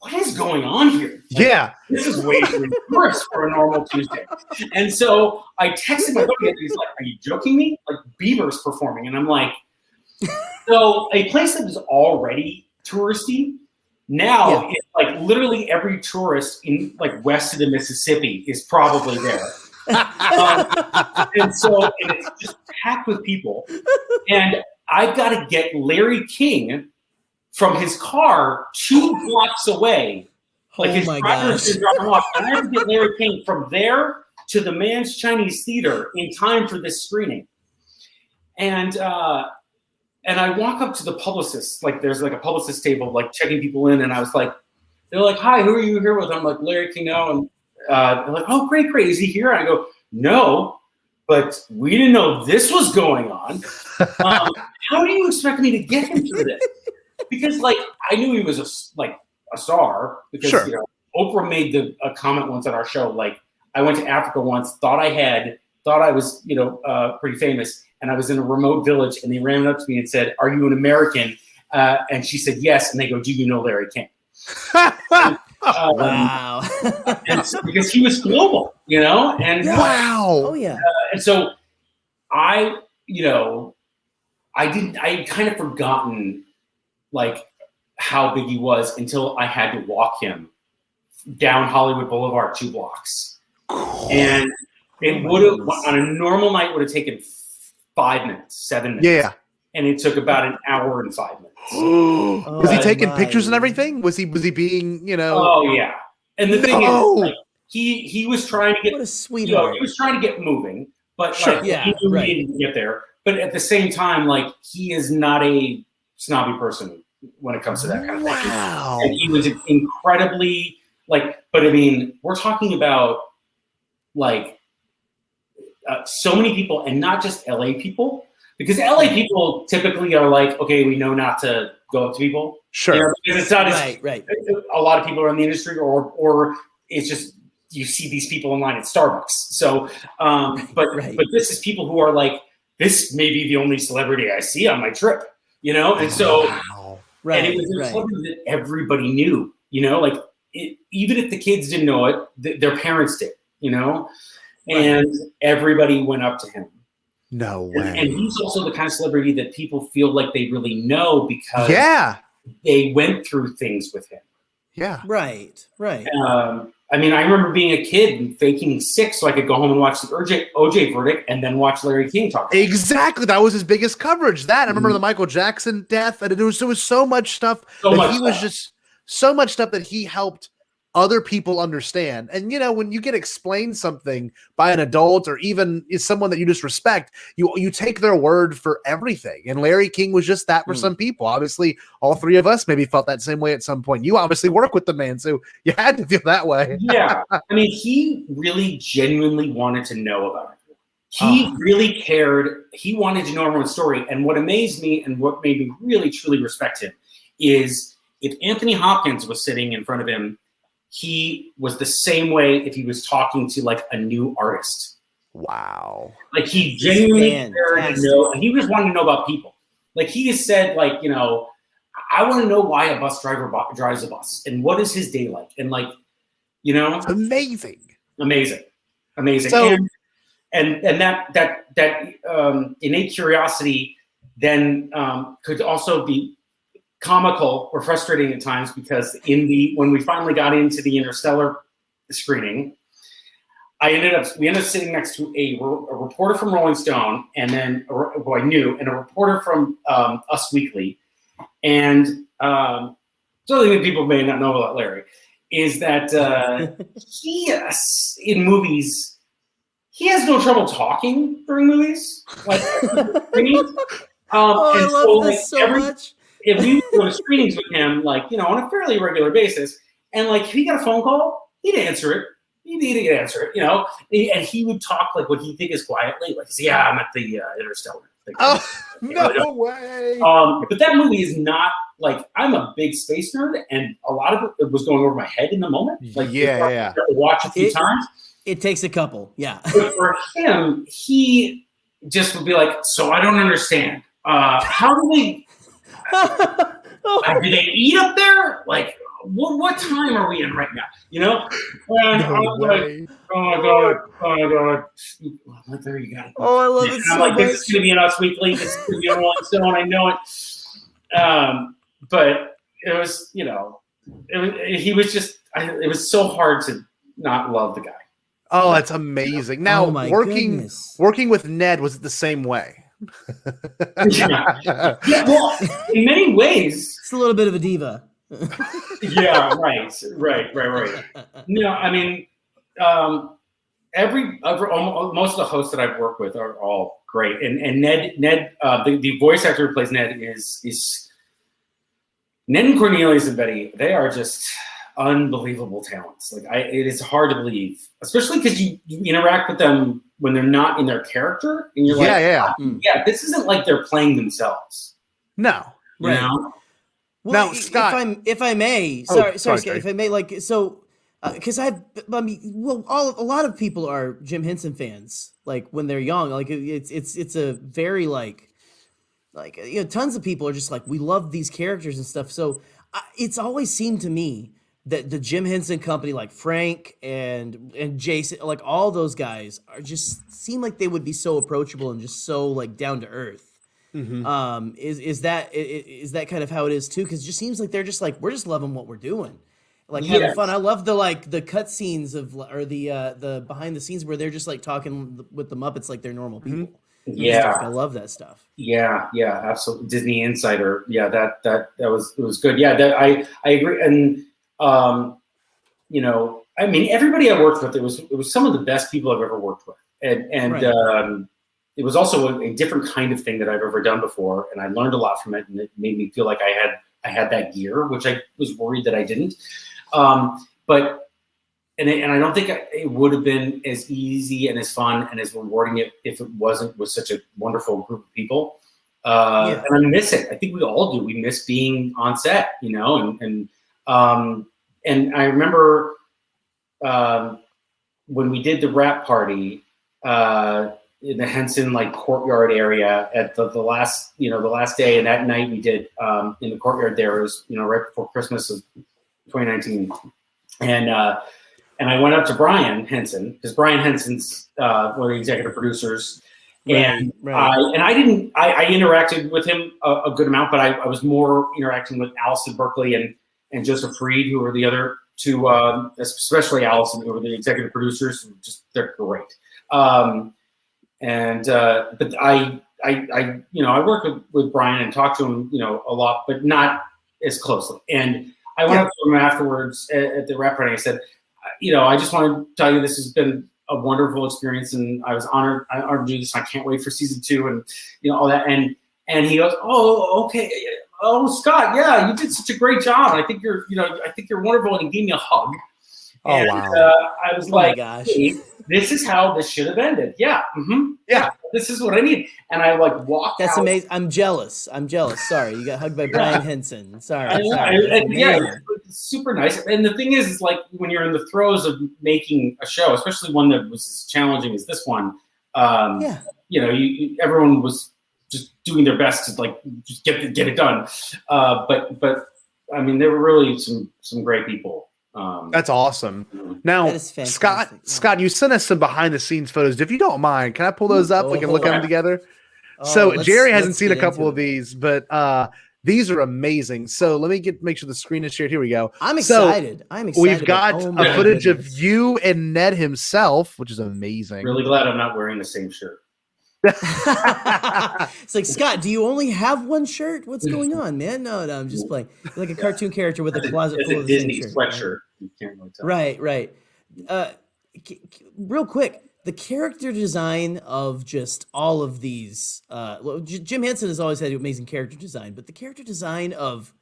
what is going on here? Like, this is way too worse for a normal Tuesday. And so I texted my buddy, and he's like, are you joking me? Like, Bieber's performing. And I'm like, so a place that was already touristy, now it's like literally every tourist in like west of the Mississippi is probably there. And it's just packed with people. And I've got to get Larry King from his car 2 blocks away. Like his driver's been dropping off. And I have to get Larry King from there to the Mann's Chinese Theater in time for this screening. And I walk up to the publicist, like there's like a publicist table, like checking people in. And I was like, they're like, hi, who are you here with? I'm like, Larry King. And they're like, oh, great. Is he here? And I go, no, but we didn't know this was going on. How do you expect me to get him to this? Because like I knew he was a star because Oprah made a comment once on our show. Like I went to Africa once, thought I was pretty famous, and I was in a remote village, and they ran up to me and said, "Are you an American?" And she said, "Yes." And they go, "Do you know Larry King?" Wow! And because he was global, and oh yeah. And so I had kind of forgotten like how big he was until I had to walk him down Hollywood Boulevard 2 blocks. And it would have, on a normal night, would have taken 5 minutes, 7 minutes. Yeah. And it took about an hour and 5 minutes. Was he taking pictures and everything? Was he being, Oh yeah. And the thing is, like, he was trying to get, what a sweetheart. he was trying to get moving, but he didn't get there. But at the same time, like he is not a snobby person when it comes to that kind of thing. Wow. And he was incredibly but I mean, we're talking about like so many people, and not just LA people, because LA people typically are like, okay, we know not to go up to people. Sure. Because it's not right. A lot of people are in the industry, or it's just you see these people in line at Starbucks. So, but this is people who are like, this may be the only celebrity I see on my trip, and so. Wow. And it was a celebrity that everybody knew, even if the kids didn't know it, their parents did, and everybody went up to him. No way. And he's also the kind of celebrity that people feel like they really know because they went through things with him. Yeah. Right. I mean, I remember being a kid and faking sick so I could go home and watch the OJ verdict and then watch Larry King talk. Exactly. That was his biggest coverage. I remember the Michael Jackson death. And there was so much stuff. Was just so much stuff that he helped other people understand. And, when you get explained something by an adult or even is someone that you just respect, you take their word for everything. And Larry King was just that for some people. Obviously, all 3 of us maybe felt that same way at some point. You obviously work with the man, so you had to feel that way. Yeah. I mean, he really genuinely wanted to know about it. He really cared. He wanted to know everyone's story. And what amazed me and what made me really, truly respect him is if Anthony Hopkins was sitting in front of him, he was the same way if he was talking to like a new artist. Wow. Like he genuinely cared to know, and he just wanted to know about people. Like he has said, like, you know, I want to know why a bus driver drives a bus and what is his day like, and like, you know, it's amazing. So, and that innate curiosity then could also be comical or frustrating at times, because when we finally got into the Interstellar screening, we ended up sitting next to a reporter from Rolling Stone, and then who I knew, and a reporter from Us Weekly. And something that people may not know about Larry is that he, in movies, he has no trouble talking during movies. Like, I love this so much. If we go to screenings with him, like, you know, on a fairly regular basis, and like if he got a phone call, he'd answer it. He'd answer it, you know, and he would talk like what he think is quietly, like, yeah, I'm at the Interstellar. Oh, no way. But that movie is not like, I'm a big space nerd, and a lot of it was going over my head in the moment. Like, yeah. To watch a few times. It takes a couple, yeah. But for him, he just would be like, so I don't understand. How do they? Do they eat up there? Like, what time are we in right now? You know? And I was like, oh my god. What there you got? Oh, I love it so like, much. This is gonna be an Us Weekly. This is gonna be a Rolling Stone. I know it. But it was, you know, he was just. It was so hard to not love the guy. Oh, that's amazing. Now, working with Ned, was it the same way? Yeah, well, in many ways, it's a little bit of a diva. Yeah, right. No, I mean, most of the hosts that I've worked with are all great, and Ned, the voice actor who plays Ned is Ned and Cornelius and Betty. They are just unbelievable talents. Like, it is hard to believe, especially because you interact with them when they're not in their character, and you're yeah, this isn't like they're playing themselves. No, you know? Well, now, Scott, if I may, sorry, Scott, if I may, like, so, because a lot of people are Jim Henson fans, like when they're young, like it's a very like, you know, tons of people are just like, we love these characters and stuff. So it's always seemed to me that the Jim Henson company, like Frank and Jason, like all those guys are just seem like they would be so approachable and just so like down to earth. Mm-hmm. Is that kind of how it is too? Because it just seems like they're just like, we're just loving what we're doing, like having fun. I love the cut scenes or the behind the scenes where they're just like talking with the Muppets like they're normal people. Mm-hmm. Yeah, I love that stuff. Yeah, absolutely. Disney Insider. Yeah, it was good. Yeah, I agree. And you know, I mean, everybody I worked with, it was some of the best people I've ever worked with, and right. It was also a different kind of thing that I've ever done before, and I learned a lot from it, and it made me feel like I had that gear, which I was worried that I didn't. But I don't think it would have been as easy and as fun and as rewarding if it wasn't with such a wonderful group of people. And I miss it. I think we all do. We miss being on set, you know, and I remember when we did the wrap party in the Henson like courtyard area at the last day, and that night we did in the courtyard there. It was, you know, right before Christmas of 2019, and I went up to Brian Henson, because Brian Henson's one of the executive producers. And I interacted with him a good amount, but I was more interacting with Allison Berkeley and Joseph Reed, who were the other two, especially Allison, who were the executive producers. They're great. But I worked with Brian and talked to him, you know, a lot, but not as closely. And I went up to him afterwards at the wrap party. I said, you know, I just want to tell you this has been a wonderful experience, and I was honored to do this. I can't wait for season 2, and you know, all that. And he goes, oh, okay. Oh, Scott, yeah, you did such a great job. I think you're wonderful. And he gave me a hug. Oh, and, wow. I was like, my gosh. hey, this is how this should have ended. Yeah. Mm-hmm. Yeah. This is what I need. And I like walked That's out. amazing. I'm jealous. Sorry. You got hugged by Brian Henson. Sorry. It's super nice. And the thing is like when you're in the throes of making a show, especially one that was as challenging as this one, everyone was just doing their best to like just get it done. But I mean, there were really some great people. That's awesome. Now, Scott, you sent us some behind the scenes photos. If you don't mind, can I pull those up? We can look at them together. So Jerry hasn't seen a couple of these, but these are amazing. So let me make sure the screen is shared. Here we go. I'm excited. We've got a footage of you and Ned himself, which is amazing. Really glad I'm not wearing the same shirt. It's like, Scott, do you only have one shirt? What's going on, man? No, I'm just playing. You're like a cartoon character with a closet full of the Disney same shirt. sweatshirt. You can't really tell. Right. Real quick, the character design of just all of these. Jim Henson has always had amazing character design, but the character design of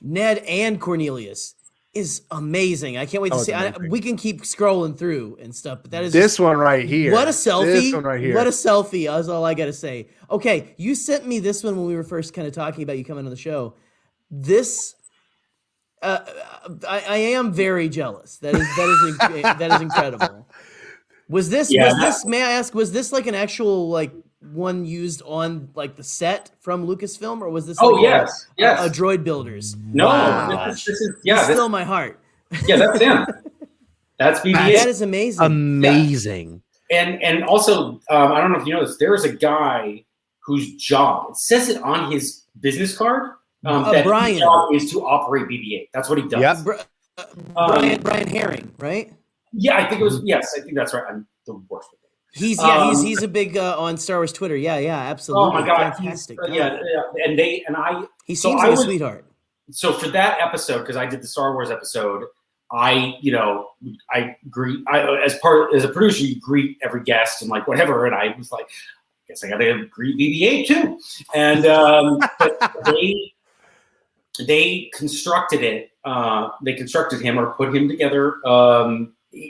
Ned and Cornelius is amazing. I can't wait to see. We can keep scrolling through and stuff, but that is this one right here. What a selfie! This one right here. What a selfie! That's all I got to say. Okay, you sent me this one when we were first kind of talking about you coming on the show. This, I am very jealous. That is incredible. Was this? May I ask? Was this like an actual like one used on like the set from Lucasfilm, or was this? Yes. A droid builders? No, wow. this is still my heart. Yeah, that's him. That's BB-8. That is amazing. Amazing. Yeah. And also, I don't know if you know this. There is a guy whose job, it says it on his business card, that Brian. his job is to operate BB-8. That's what he does. Yep. Brian Herring, right? Yeah, I think it was. Yes, I think that's right. I'm the worst with it. He's a big on Star Wars Twitter. Yeah, absolutely. Oh my god, fantastic. He seems like a sweetheart. So for that episode, because I did the Star Wars episode, I greet. As a producer, you greet every guest and like whatever, and I was like, I guess I got to greet BB-8 too, and but they constructed it. They constructed him or put him together.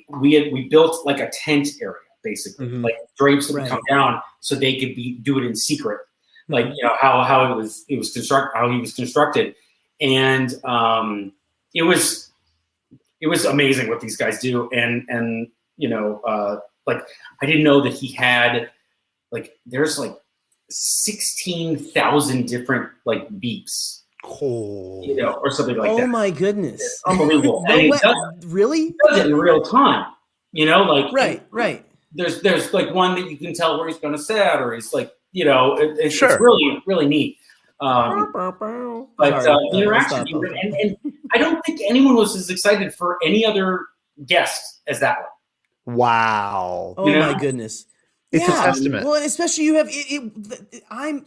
We built like a tent area, basically, like drapes that would come down so they could do it in secret, like how he was constructed, and it was amazing what these guys do, and like I didn't know that he had like there's like 16,000 different like beeps. Or something like that. Oh my goodness! It's unbelievable. Really? He does it in real time. Like right. There's like one that you can tell where he's going to set, or he's like it's really really neat. The interaction, and I don't think anyone was as excited for any other guest as that one. Wow! Oh my goodness! It's a testament. Well, and especially you have I'm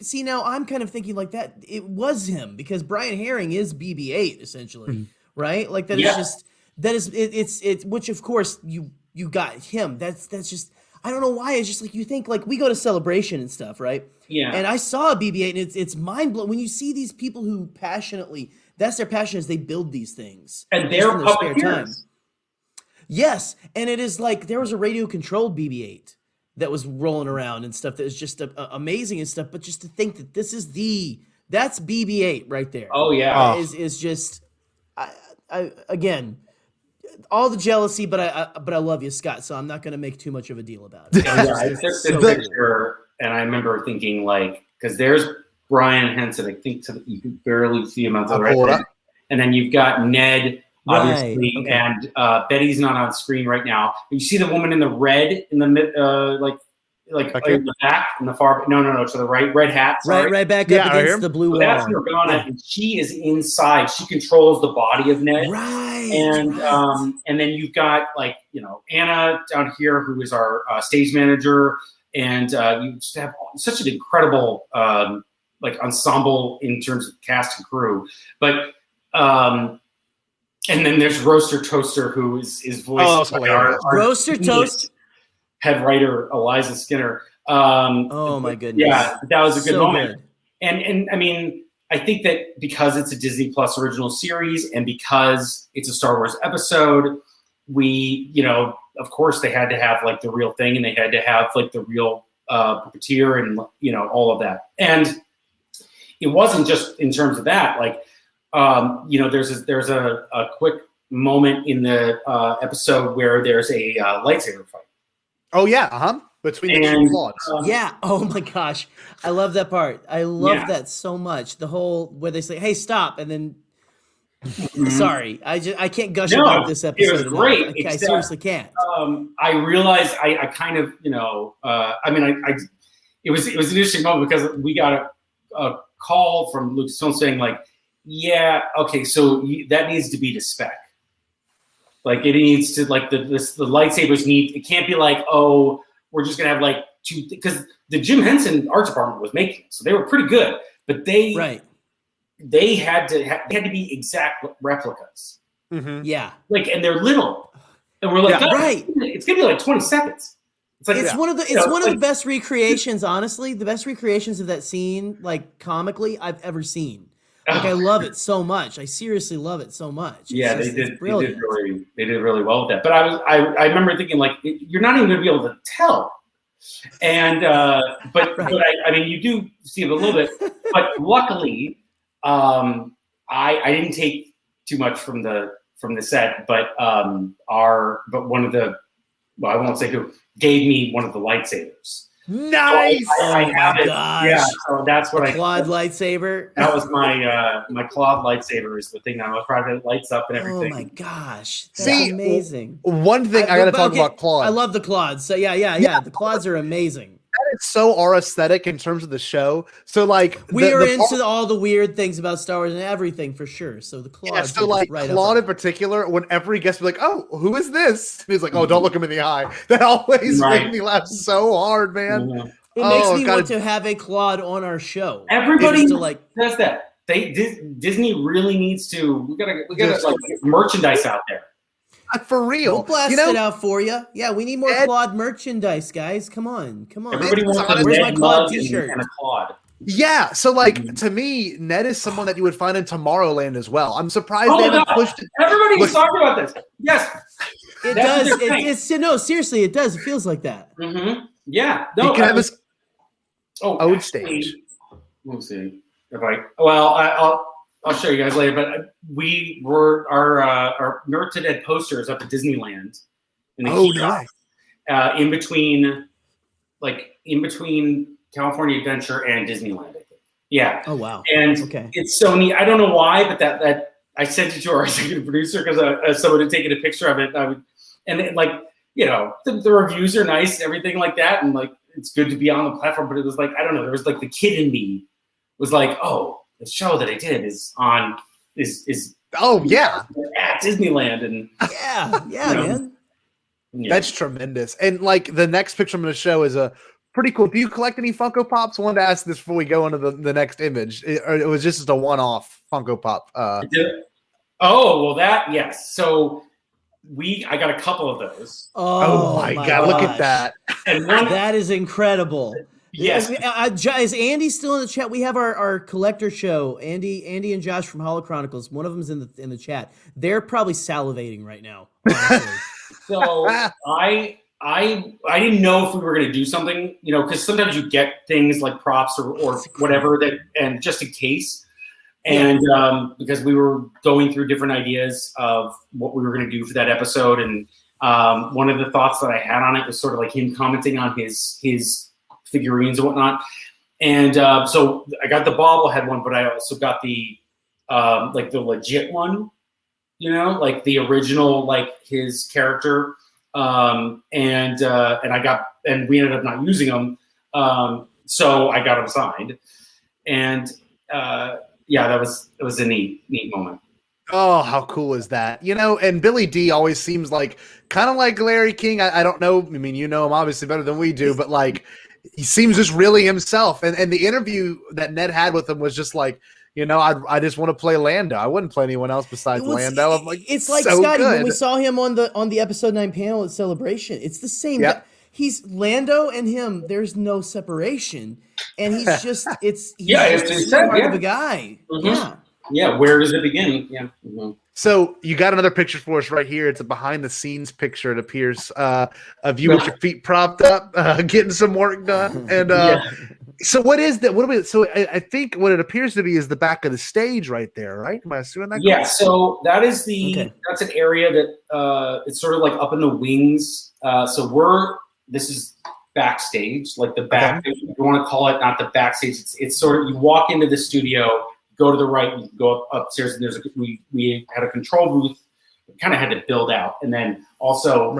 kind of thinking like that. It was him because Brian Herring is BB-8 essentially, right? Like that is it's which of course you got him. That's just I don't know why. It's just like you think like we go to Celebration and stuff, right? Yeah. And I saw a BB-8 and it's mind blowing when you see these people who passionately that's their passion is they build these things and they're in their spare time. Yes, and it is like there was a radio controlled BB-8. That was rolling around and stuff that was just amazing and stuff. But just to think that this is that's BB-8 right there. Oh yeah, is just I again all the jealousy, but I love you, Scott. So I'm not going to make too much of a deal about it. I took the picture and I remember thinking like because there's Brian Henson. I think you can barely see him on the right, and then you've got Ned. Obviously, okay. And Betty's not on screen right now. You see the woman in the red in the mid, like in the back, in the far. No, to the right, red hat. Sorry. Right back up against the blue wall. That's Morgana, and she is inside. She controls the body of Ned. Right. And then you've got Anna down here, who is our stage manager, and you just have such an incredible ensemble in terms of cast and crew, but. And then there's Roaster Toaster, who is voiced by our Roaster Toast head writer Eliza Skinner. Oh my goodness! Yeah, that was a good moment. Good. And I mean, I think that because it's a Disney Plus original series and because it's a Star Wars episode, we of course they had to have like the real thing, and they had to have like the real puppeteer, and all of that. And it wasn't just in terms of that. Like, there's a quick moment in the episode where there's a lightsaber fight. Oh yeah, between the two claws. Yeah. Oh my gosh, I love that part. I love that so much. The whole where they say, "Hey, stop," and then. Sorry, I can't gush about this episode. It was great. I seriously can't. I realized I kind of it was an interesting moment because we got a call from Lucasfilm saying like, yeah, okay, so that needs to be to spec. Like it needs to like the lightsabers need. It can't be like, oh, we're just gonna have like two, because the Jim Henson art department was making it, so they were pretty good, but they had to be exact replicas. Mm-hmm. Yeah, like, and they're little, and we're like, it's gonna be like 20 seconds. It's like one of the best recreations. Honestly, the best recreations of that scene, like comically, I've ever seen. Like I love it so much. I seriously love it so much. They did really well with that. But I remember thinking like, you're not even going to be able to tell. And but I mean, you do see it a little bit. But luckily, I didn't take too much from the set. But one of the, well, I won't say who, gave me one of the lightsabers. Nice. So I have it. Gosh. Yeah, so that's what Claude lightsaber. That was my my Claude lightsaber is the thing that I was proud of. It lights up and everything. Oh my gosh, that's amazing. One thing I got to talk about Claude. I love the Claudes. So yeah. The Claudes are amazing. That is so our aesthetic in terms of the show. So like we are into all the weird things about Star Wars and everything for sure. So the Claude. Yeah, so like Claude in particular, whenever he gets to be like, oh, who is this? And he's like, oh, don't look him in the eye. That always makes me laugh so hard, man. Mm-hmm. It makes me want to have a Claude on our show. Everybody does that. Disney really needs to. We gotta like get merchandise out there. For real. We'll blast it out for you. Yeah, we need more Claude merchandise, guys. Come on. Everybody wants a Where's Ned my Claude mug t-shirt? and a Claude. Yeah, so like to me, Ned is someone that you would find in Tomorrowland as well. I'm surprised they haven't pushed it. Everybody's talking about this. Yes, it does. No, seriously, it does. It feels like that. Mm-hmm. Yeah. No, you can have this ode stage. We'll see if I'll show you guys later. But we were our Nerd to Dead posters up at Disneyland. Nice. In between California Adventure and Disneyland, I think. Yeah. Oh wow. And it's so neat. I don't know why, but that I sent it to our executive producer because someone had taken a picture of it. The reviews are nice and everything like that, and like it's good to be on the platform. But it was like, I don't know. There was like the kid in me was like, oh, the show that I did is at Disneyland, and man. Yeah. That's tremendous. And like the next picture I'm going to show is a pretty cool. Do you collect any Funko Pops? I wanted to ask this before we go into the next image. It was just a one-off Funko Pop. Yes. So I got a couple of those. Oh my God. Look at that. And that is incredible. Yes. Is Andy still in the chat? We have our collector show. Andy and Josh from Holo Chronicles. One of them's in the chat. They're probably salivating right now. So I didn't know if we were going to do something, because sometimes you get things like props or whatever and just in case. And because we were going through different ideas of what we were going to do for that episode, and one of the thoughts that I had on it was sort of like him commenting on his figurines and whatnot. And so I got the bobblehead one, but I also got the the legit one, like the original, like his character. And we ended up not using them. So I got them signed, and that was a neat moment. Oh, how cool is that? And Billy D always seems like kind of like Larry King. I don't know. I mean, him obviously better than we do, but like he seems just really himself. And the interview that Ned had with him was just like, I just want to play Lando. I wouldn't play anyone else besides Lando. I'm like, it's like so Scotty good. when we saw him on the episode 9 panel at Celebration. It's the same. Yep. He's Lando and him. There's no separation, and he's just it's part of a guy. Mm-hmm. Yeah. Yeah, where does it begin? Yeah. Mm-hmm. So you got another picture for us right here. It's a behind the scenes picture. It appears of you with your feet propped up, getting some work done. And so what is that? What do we? So I think what it appears to be is the back of the stage right there, right? Am I assuming that? Yeah. Correct? So that is that's an area that it's sort of like up in the wings. This is backstage, like the back. If you want to call it not the backstage, it's sort of you walk into the studio. Go to the right, you go upstairs, and we had a control booth. We kind of had to build out, and then also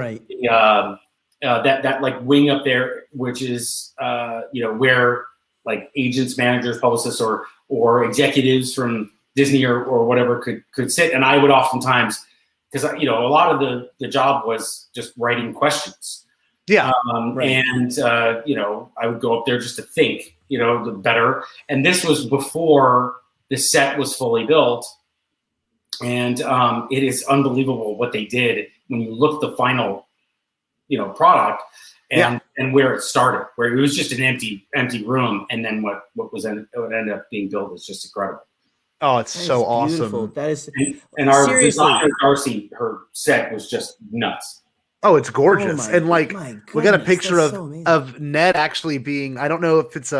that like wing up there, which is where like agents, managers, publicists, or executives from Disney or whatever could sit. And I would oftentimes, because a lot of the job was just writing questions. Yeah, and I would go up there just to think, the better. And this was before the set was fully built, and it is unbelievable what they did when you look at the final, product and where it started, where it was just an empty room, and then what ended up being built is just incredible. Oh, it's so beautiful. awesome. That is, and our designer Darcy, her set was just nuts. Oh, it's gorgeous, and like we got a picture so of Ned actually being. I don't know if it's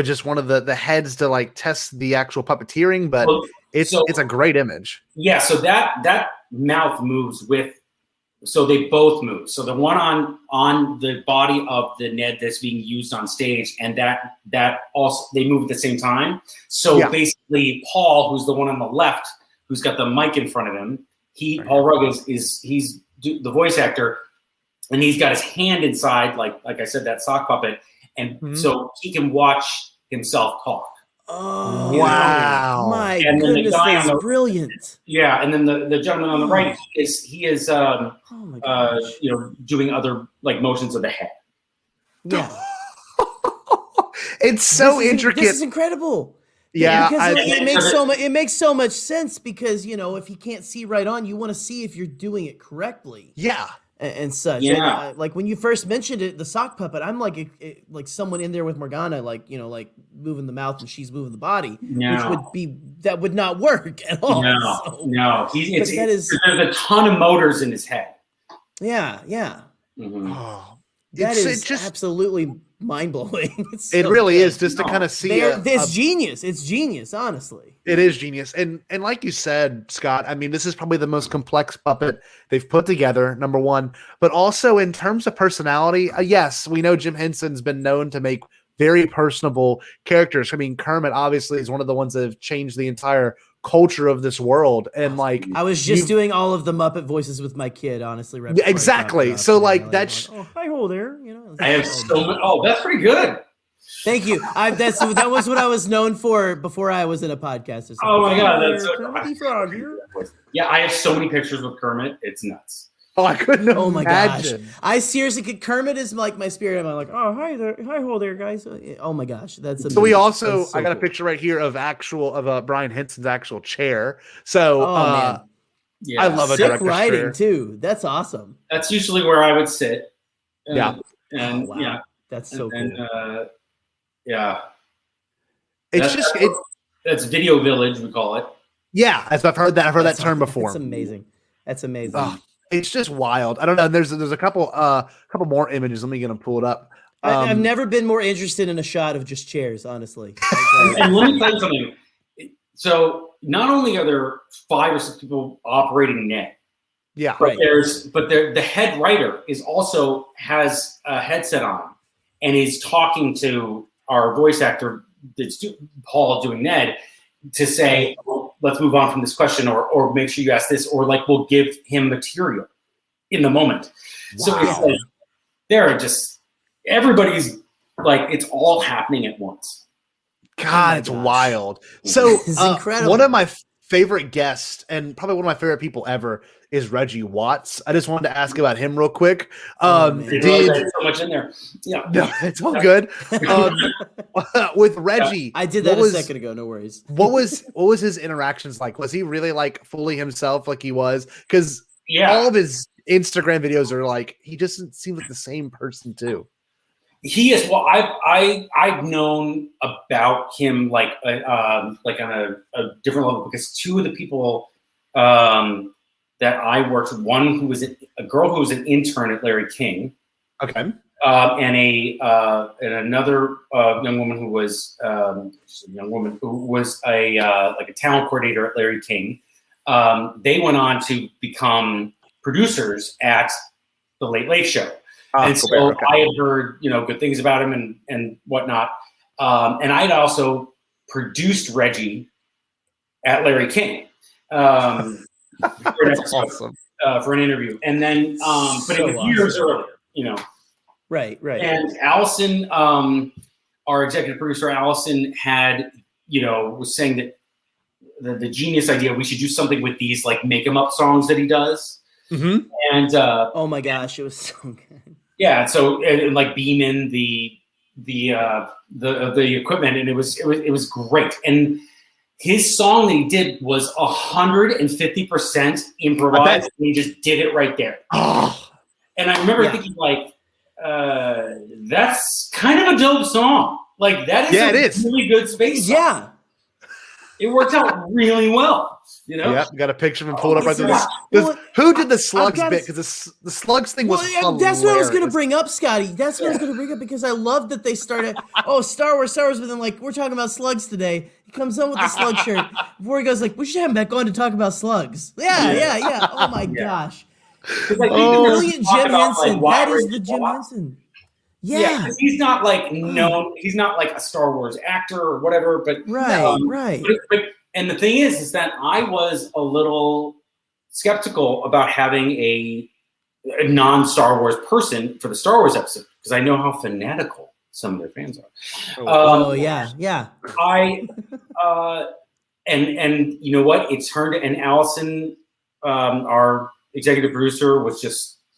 just one of the heads to like test the actual puppeteering, but it's a great image. Yeah, so that mouth moves with, so they both move. So the one on the body of the Ned that's being used on stage, and that also they move at the same time. So basically, Paul, who's the one on the left, who's got the mic in front of him, Paul Rugg he's the voice actor, and he's got his hand inside, like I said, that sock puppet. And so he can watch himself talk. Oh, wow. My goodness, that's brilliant. Yeah, and then the gentleman on the right, he is doing other like motions of the head. Yeah. It's so intricate. This is incredible. Yeah, because it makes so much sense because, if he can't see right on, you want to see if you're doing it correctly. Yeah. And such. Yeah. And, like when you first mentioned it, the sock puppet, I'm like someone in there with Morgana, like moving the mouth and she's moving the body, which would not work at all. No. There's a ton of motors in his head. Yeah. Mm-hmm. Oh, that is just absolutely mind blowing. It really is just to kind of see. It's genius. It's genius, honestly. It is genius. And like you said, Scott, I mean, this is probably the most complex puppet they've put together, number one. But also in terms of personality, yes, we know Jim Henson's been known to make very personable characters. I mean, Kermit obviously is one of the ones that have changed the entire culture of this world. And like I was just doing all of the Muppet voices with my kid, honestly. Right exactly. So like that's hi ho there. I have so much. Oh, that's pretty good. Thank you. That was what I was known for before I was in a podcast. Oh my god, that's so Kermit the Frog here. Yeah, I have so many pictures with Kermit. It's nuts. Oh, I couldn't imagine. Oh my gosh. I seriously could. Kermit is like my spirit. I'm like, oh hi there, hi ho there, guys. Oh my gosh, that's amazing. So we also I got a picture right here of Brian Henson's actual chair. So man. I love a sick director's writing chair too. That's awesome. That's usually where I would sit. And wow. That's so cool. Yeah. That's Video Village, we call it. Yeah, I've heard that term before. That's amazing. That's amazing. Oh, it's just wild. I don't know. There's a couple more images. Let me get them pulled up. I've never been more interested in a shot of just chairs, honestly. And let me tell you something. So not only are there 5 or 6 people operating Ned, but the head writer has a headset on and is talking to our voice actor, Paul, doing Ned, to say, well, let's move on from this question, or make sure you ask this, or like we'll give him material in the moment. Wow. So it's like they're just everybody's like it's all happening at once. God, it's wild. So it's incredible. One of my favorite guests and probably one of my favorite people ever is Reggie Watts. I just wanted to ask about him real quick. There's so much in there. Yeah, no, it's all good. With Reggie, I did that a second ago. No worries. What was his interactions like? Was he really like fully himself, like he was? Because all of his Instagram videos are like he just seems like the same person too. He is. Well, I've known about him like on a different level, because two of the people that I worked with, one who was a girl who was an intern at Larry King, Okay. and another young woman who was a talent coordinator at Larry King. They went on to become producers at the Late Late Show. And so I had heard, good things about him and whatnot. And I'd also produced Reggie at Larry King for an interview. And then, but it was years earlier, Right. And Allison, our executive producer, Allison was saying that the genius idea, we should do something with these like make 'em up songs that he does. Mm-hmm. And oh my gosh, it was so good. Yeah, so and like beam in the equipment, and it was great. And his song that he did was 150% improvised, and he just did it right there. Oh. And I remember thinking like, that's kind of a dope song. Like that is really good space song. Yeah. It worked out really well. Yeah, got a picture of him pulled up right there. Who did the slugs bit? Because the slugs thing was hilarious. That's what I was going to bring up, Scotty. That's what I was going to bring up, because I love that they started, Star Wars, but then like, we're talking about slugs today. He comes on with the slug shirt before he goes like, we should have him back on to talk about slugs. Yeah. Oh my gosh. Brilliant Jim Henson. That is the Jim Henson. Yeah, because he's not like known. He's not like a Star Wars actor or whatever. But right. And the thing is that I was a little skeptical about having a non-Star Wars person for the Star Wars episode, because I know how fanatical some of their fans are. Yeah. And you know what? It turned, and Allison, our executive producer,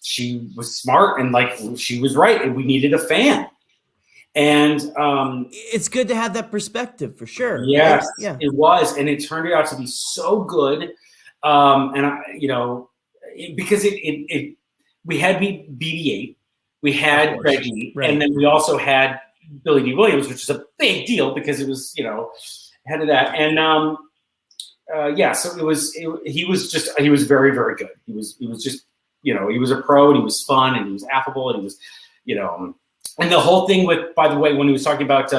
she was smart, and like she was right, and we needed a fan. And it's good to have that perspective for sure. Yes, it was, and it turned out to be so good. Because we had BB-8, we had Reggie, right. And then we also had Billy D. Williams, which is a big deal because it was ahead of that. And so he was very, very good. He was just he was a pro, and he was fun, and he was affable, and he was and the whole thing with, by the way, when he was talking about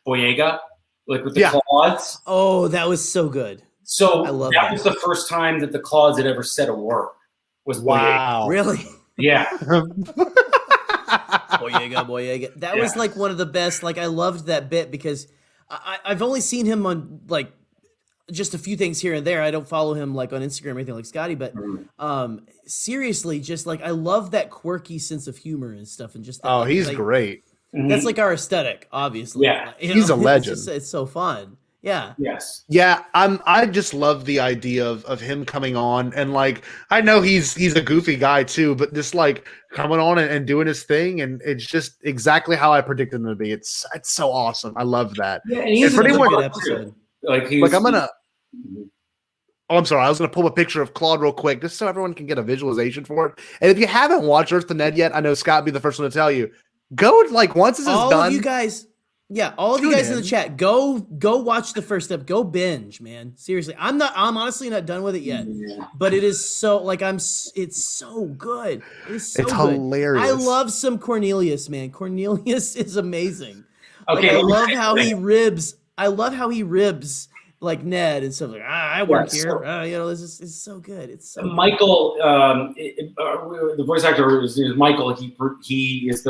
Boyega, like with the Claudes. Oh, that was so good. So that was the first time that the Claudes had ever said a word. Was wow, Boyega. Really? Yeah. Boyega. That was like one of the best. Like I loved that bit because I've only seen him on like just a few things here and there. I don't follow him like on Instagram or anything like Scotty, but seriously, just like I love that quirky sense of humor and stuff, and just that, he's great. That's like our aesthetic, obviously. Yeah, he's a legend. It's so fun. Yeah. Yes. Yeah. I just love the idea of him coming on, and like I know he's a goofy guy too, but just like coming on and doing his thing, and it's just exactly how I predicted him to be. It's so awesome. I love that. Yeah, and he's a good episode. I'm gonna. Oh, I'm sorry. I was gonna pull a picture of Claude real quick, just so everyone can get a visualization for it. And if you haven't watched Earth to Ned yet, I know Scott will be the first one to tell you. Go like once this is done. All of you guys in the chat, go watch the first step. Go binge, man. Seriously, I'm honestly not done with it yet, but it is so like it's so good. It's so good. Hilarious. I love some Cornelius, man. Cornelius is amazing. Okay, I love how he ribs like Ned and stuff like I work here. This is so good. It's so Michael, the voice actor is Michael. He's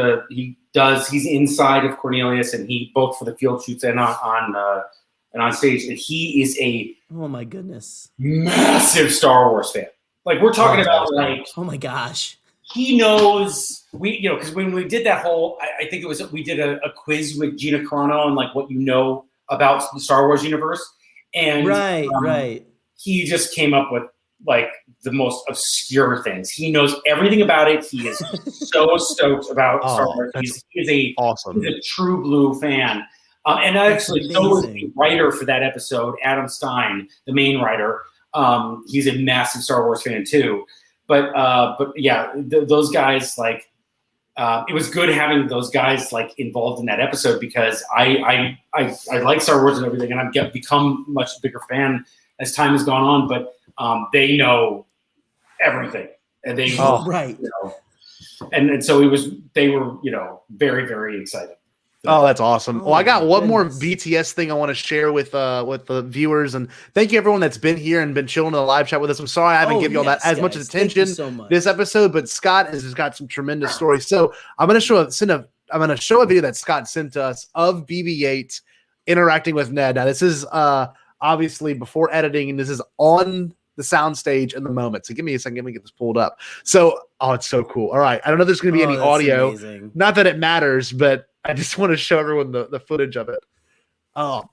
inside of Cornelius, and he both for the field shoots and on stage, and he is a oh my goodness massive Star Wars fan. Like we're talking about like oh my gosh. He knows because when we did that whole, I think it was we did a quiz with Gina Carano and like what you know about the Star Wars universe. And right. He just came up with like the most obscure things. He knows everything about it. He is so stoked about Star Wars. He's awesome. He's a true blue fan. And actually, so was the writer for that episode, Adam Stein, the main writer. He's a massive Star Wars fan too. But yeah, those guys like it was good having those guys like involved in that episode because I like Star Wars and everything, and I've become a much bigger fan as time has gone on. But they know everything, and they right. You know, and so they were very, very excited. Oh, that's awesome. Well, I got one more goodness. BTS thing I want to share with the viewers, and thank you everyone that's been here and been chilling in the live chat with us. I'm sorry I haven't given you all that as much attention this episode, but Scott has got some tremendous stories. So I'm going to show a video that Scott sent to us of BB-8 interacting with Ned. Now this is obviously before editing, and this is on the soundstage in the moment. So give me a second. Let me get this pulled up. So, it's so cool. All right. I don't know if there's going to be any audio. Amazing. Not that it matters, but I just want to show everyone the footage of it. Oh,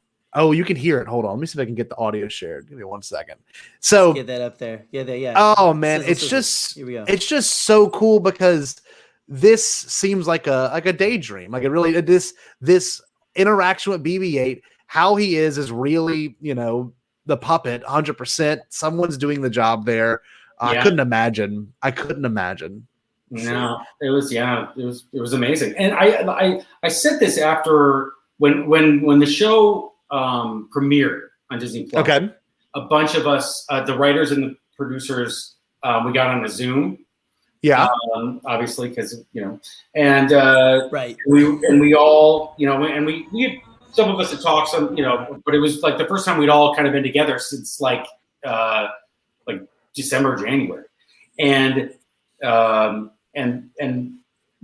you can hear it. Hold on. Let me see if I can get the audio shared. Give me 1 second. So get that up there. Yeah. Oh man, it's just so cool because this seems like a daydream. Like it really this interaction with BB-8, how he is really, the puppet 100%. Someone's doing the job there. I couldn't imagine. No, it was amazing. And I said this after when the show premiered on Disney Plus. Okay. A bunch of us, the writers and the producers, we got on a Zoom. Yeah. Obviously, because and right. We all and we had, some of us had talked some but it was like the first time we'd all kind of been together since like December, January, and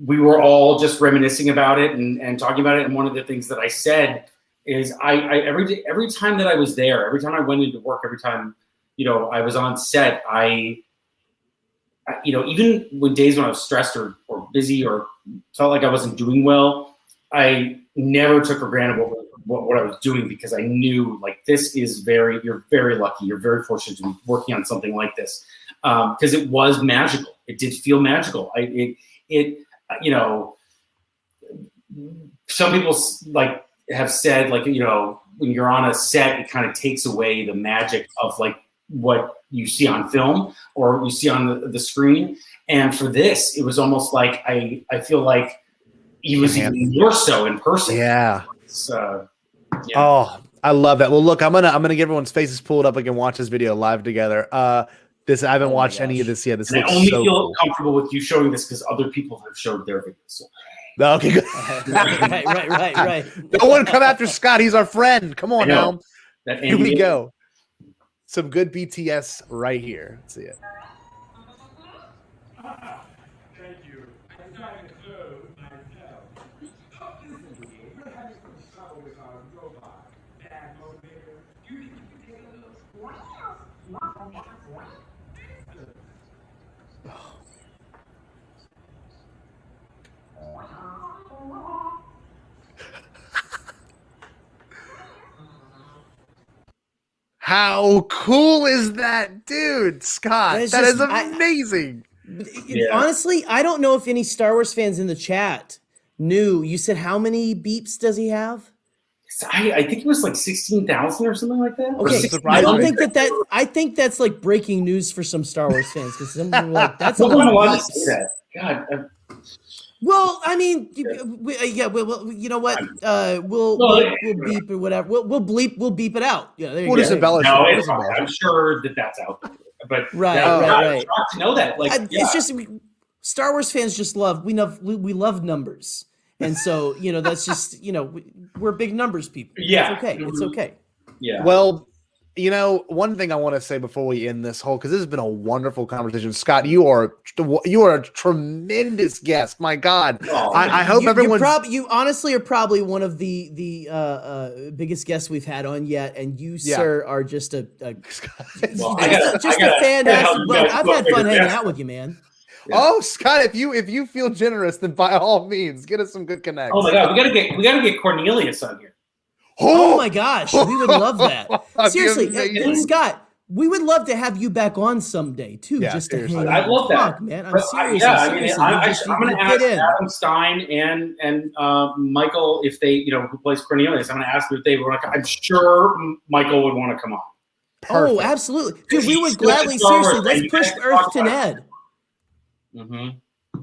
we were all just reminiscing about it and talking about it. And one of the things that I said is I every time that I was there, every time I went into work, every time I was on set, even when days when I was stressed or busy or felt like I wasn't doing well, I never took for granted what I was doing, because I knew like you're very lucky, you're very fortunate to be working on something like this, because it was magical. It did feel magical. Some people like have said like when you're on a set, it kind of takes away the magic of like what you see on film or you see on the screen. And for this, it was almost like I feel like he was even more so in person. Yeah. So, yeah. Oh, I love that. Well, look, I'm gonna get everyone's faces pulled up. We can watch this video live together. I haven't watched any of this yet. This looks I only so feel cool. comfortable with you showing this because other people have showed their videos. So. Okay, good. right. Don't want to come after Scott. He's our friend. Come on now. Here we go. Some good BTS right here. Let's see it. Thank you. I'm trying to show myself. We're having some trouble with our robot. Bad motivator. You need to take a look. How cool is that, dude? Scott, that is amazing. Honestly, I don't know if any Star Wars fans in the chat knew. You said how many beeps does he have? I think it was like 16,000 or something like that. Okay, I don't think that. I think that's like breaking news for some Star Wars fans, because some people are like, that's a lot of beeps. God. Well, I mean, well, you know what? We'll beep or whatever. We'll beep it out. Yeah, there you We'll just embellish it. I'm sure that's out there. But right. It's hard to know that. Like, it's just Star Wars fans just love. We love numbers, and so that's just we're big numbers people. Yeah, it's okay. It's okay. Yeah. Well, one thing I want to say before we end this whole, because this has been a wonderful conversation. Scott, you are a tremendous guest. My God, I hope everyone. You honestly are probably one of the biggest guests we've had on yet, and you, sir, are just a fantastic. I've had fun hanging out with you, man. Yeah. Oh, Scott, if you feel generous, then by all means, get us some good connects. Oh my God, we gotta get Cornelius on here. Oh my gosh, we would love that. Seriously, Scott, we would love to have you back on someday too. Yeah, just to hang I love that, man. I'm serious. I'm going to ask Adam Stein and Michael if they, who plays Cornelius. I'm going to ask them if they want to. I'm sure Michael would want to come on. Perfect. Oh, absolutely, dude. We would gladly. Seriously, let's push Earth to Ned. Mm-hmm.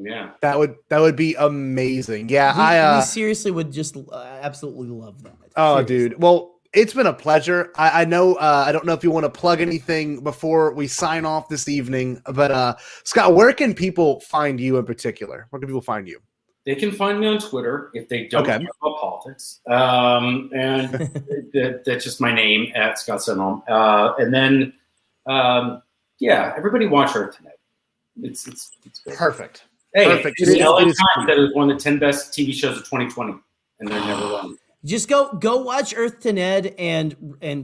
Yeah. That would be amazing. Yeah, we seriously would just absolutely love that. Oh, Seriously. dude. Well, it's been a pleasure. I know. I don't know if you want to plug anything before we sign off this evening, but Scott, where can people find you in particular? Where can people find you? They can find me on Twitter if they don't care about politics. And that's just my name at Scott Stenholm. And then, everybody watch Earth Tonight. It's good. Perfect. Hey, Perfect. The LA Times that is one of the 10 best TV shows of 2020, and they're never wrong. Just go watch Earth to Ned and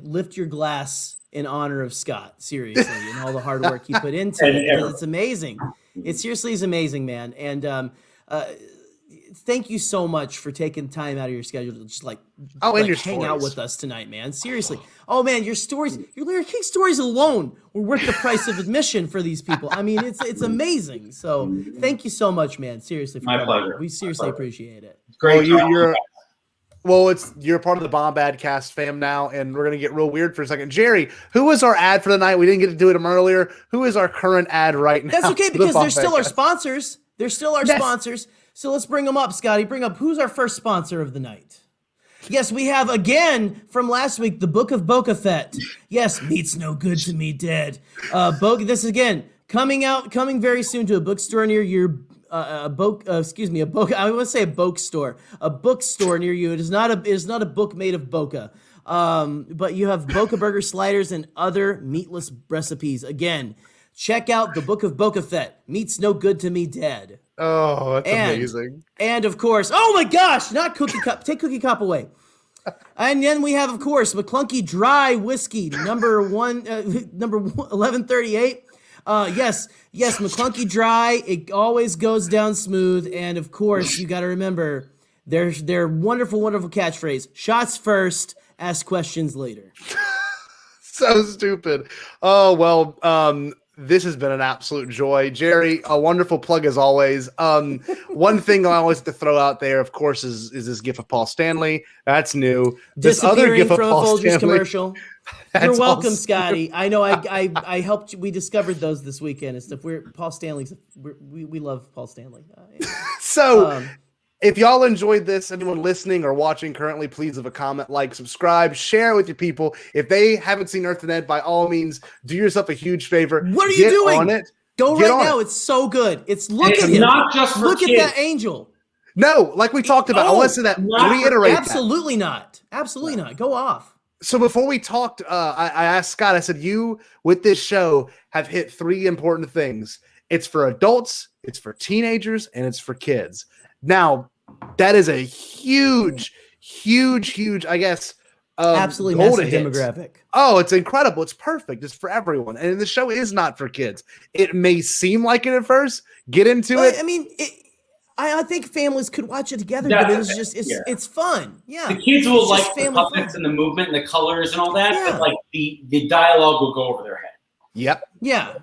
lift your glass in honor of Scott, seriously, and all the hard work he put into it. Because it's amazing. It seriously is amazing, man. And thank you so much for taking time out of your schedule to just hang out with us tonight, man. Seriously. Oh man, your Larry King stories alone were worth the price of admission for these people. I mean, it's amazing. So thank you so much, man. Seriously, for my pleasure. We seriously appreciate it. Great. You're part of the Bombadcast fam now, and we're gonna get real weird for a second. Jerry, who was our ad for the night? We didn't get to do it earlier. Who is our current ad right now? That's okay because they're still our sponsors. They're still our sponsors. So let's bring them up, Scotty. Bring up who's our first sponsor of the night. Yes, we have again from last week the Book of Boca Fett. Yes, meat's no good to me dead. This again coming very soon to a bookstore near your. I want to say a bookstore near you. It is not a book made of Boca, but you have Boca burger sliders and other meatless recipes. Again, check out the Book of Boca Fett. Meat's no good to me dead. Oh, that's amazing. And of course, oh my gosh, not Cookie Cup. Take Cookie Cup away. And then we have, of course, McClunky Dry Whiskey, number 1138. Yes, McClunky Dry. It always goes down smooth. And of course, you got to remember their wonderful, wonderful catchphrase: shots first, ask questions later. So stupid. Oh, well, this has been an absolute joy. Jerry, a wonderful plug as always. One thing I always have to throw out there, of course, is this GIF of Paul Stanley. That's new. This other GIF of from Paul a Folgers Stanley commercial. You're welcome, Scotty. I know I helped you. We discovered those this weekend and stuff. Paul Stanley's. We love Paul Stanley. So if y'all enjoyed this, anyone listening or watching currently, please leave a comment, like, subscribe, share it with your people. If they haven't seen Earth and Ed, by all means, do yourself a huge favor. What are you doing? On it. Go right now. It's so good. Look at him. Not just for look kids. at that angel. No, like we talked about. I want to say that. Reiterate. Absolutely not. Absolutely not. Go off. So before we talked, I asked Scott, I said, you, with this show, have hit 3 important things. It's for adults, it's for teenagers, and it's for kids. Now, that is a huge, I guess, absolutely massive demographic. Oh, it's incredible. It's perfect. It's for everyone. And the show is not for kids. It may seem like it at first. Get into it. I mean, I think families could watch it together, but it's fun. Yeah, the kids will like the puppets and the movement and the colors and all that, but like the dialogue will go over their head. Yep. Yeah,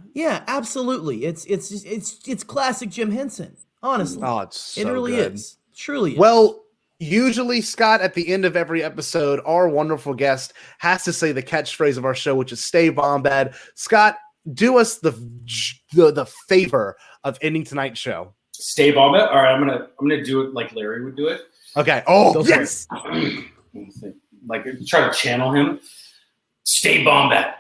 absolutely. It's classic Jim Henson. Honestly, it really is. Truly is. Well, usually, Scott, at the end of every episode, our wonderful guest has to say the catchphrase of our show, which is "Stay Bombad." Scott, do us the favor of ending tonight's show. Stay Bombad. All right, I'm gonna do it like Larry would do it. Okay. Oh, yes. Like try to channel him. Stay Bombad.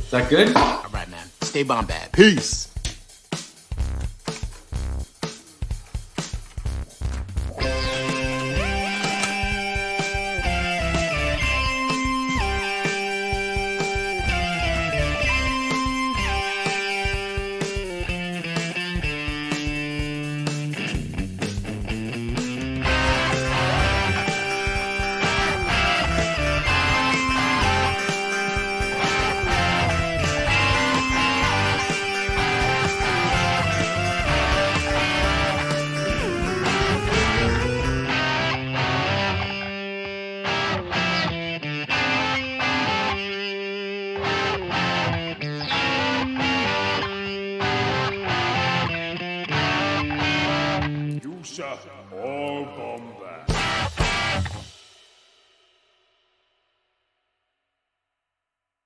Is that good? All right, man. Stay Bombad. Peace. All Bombad.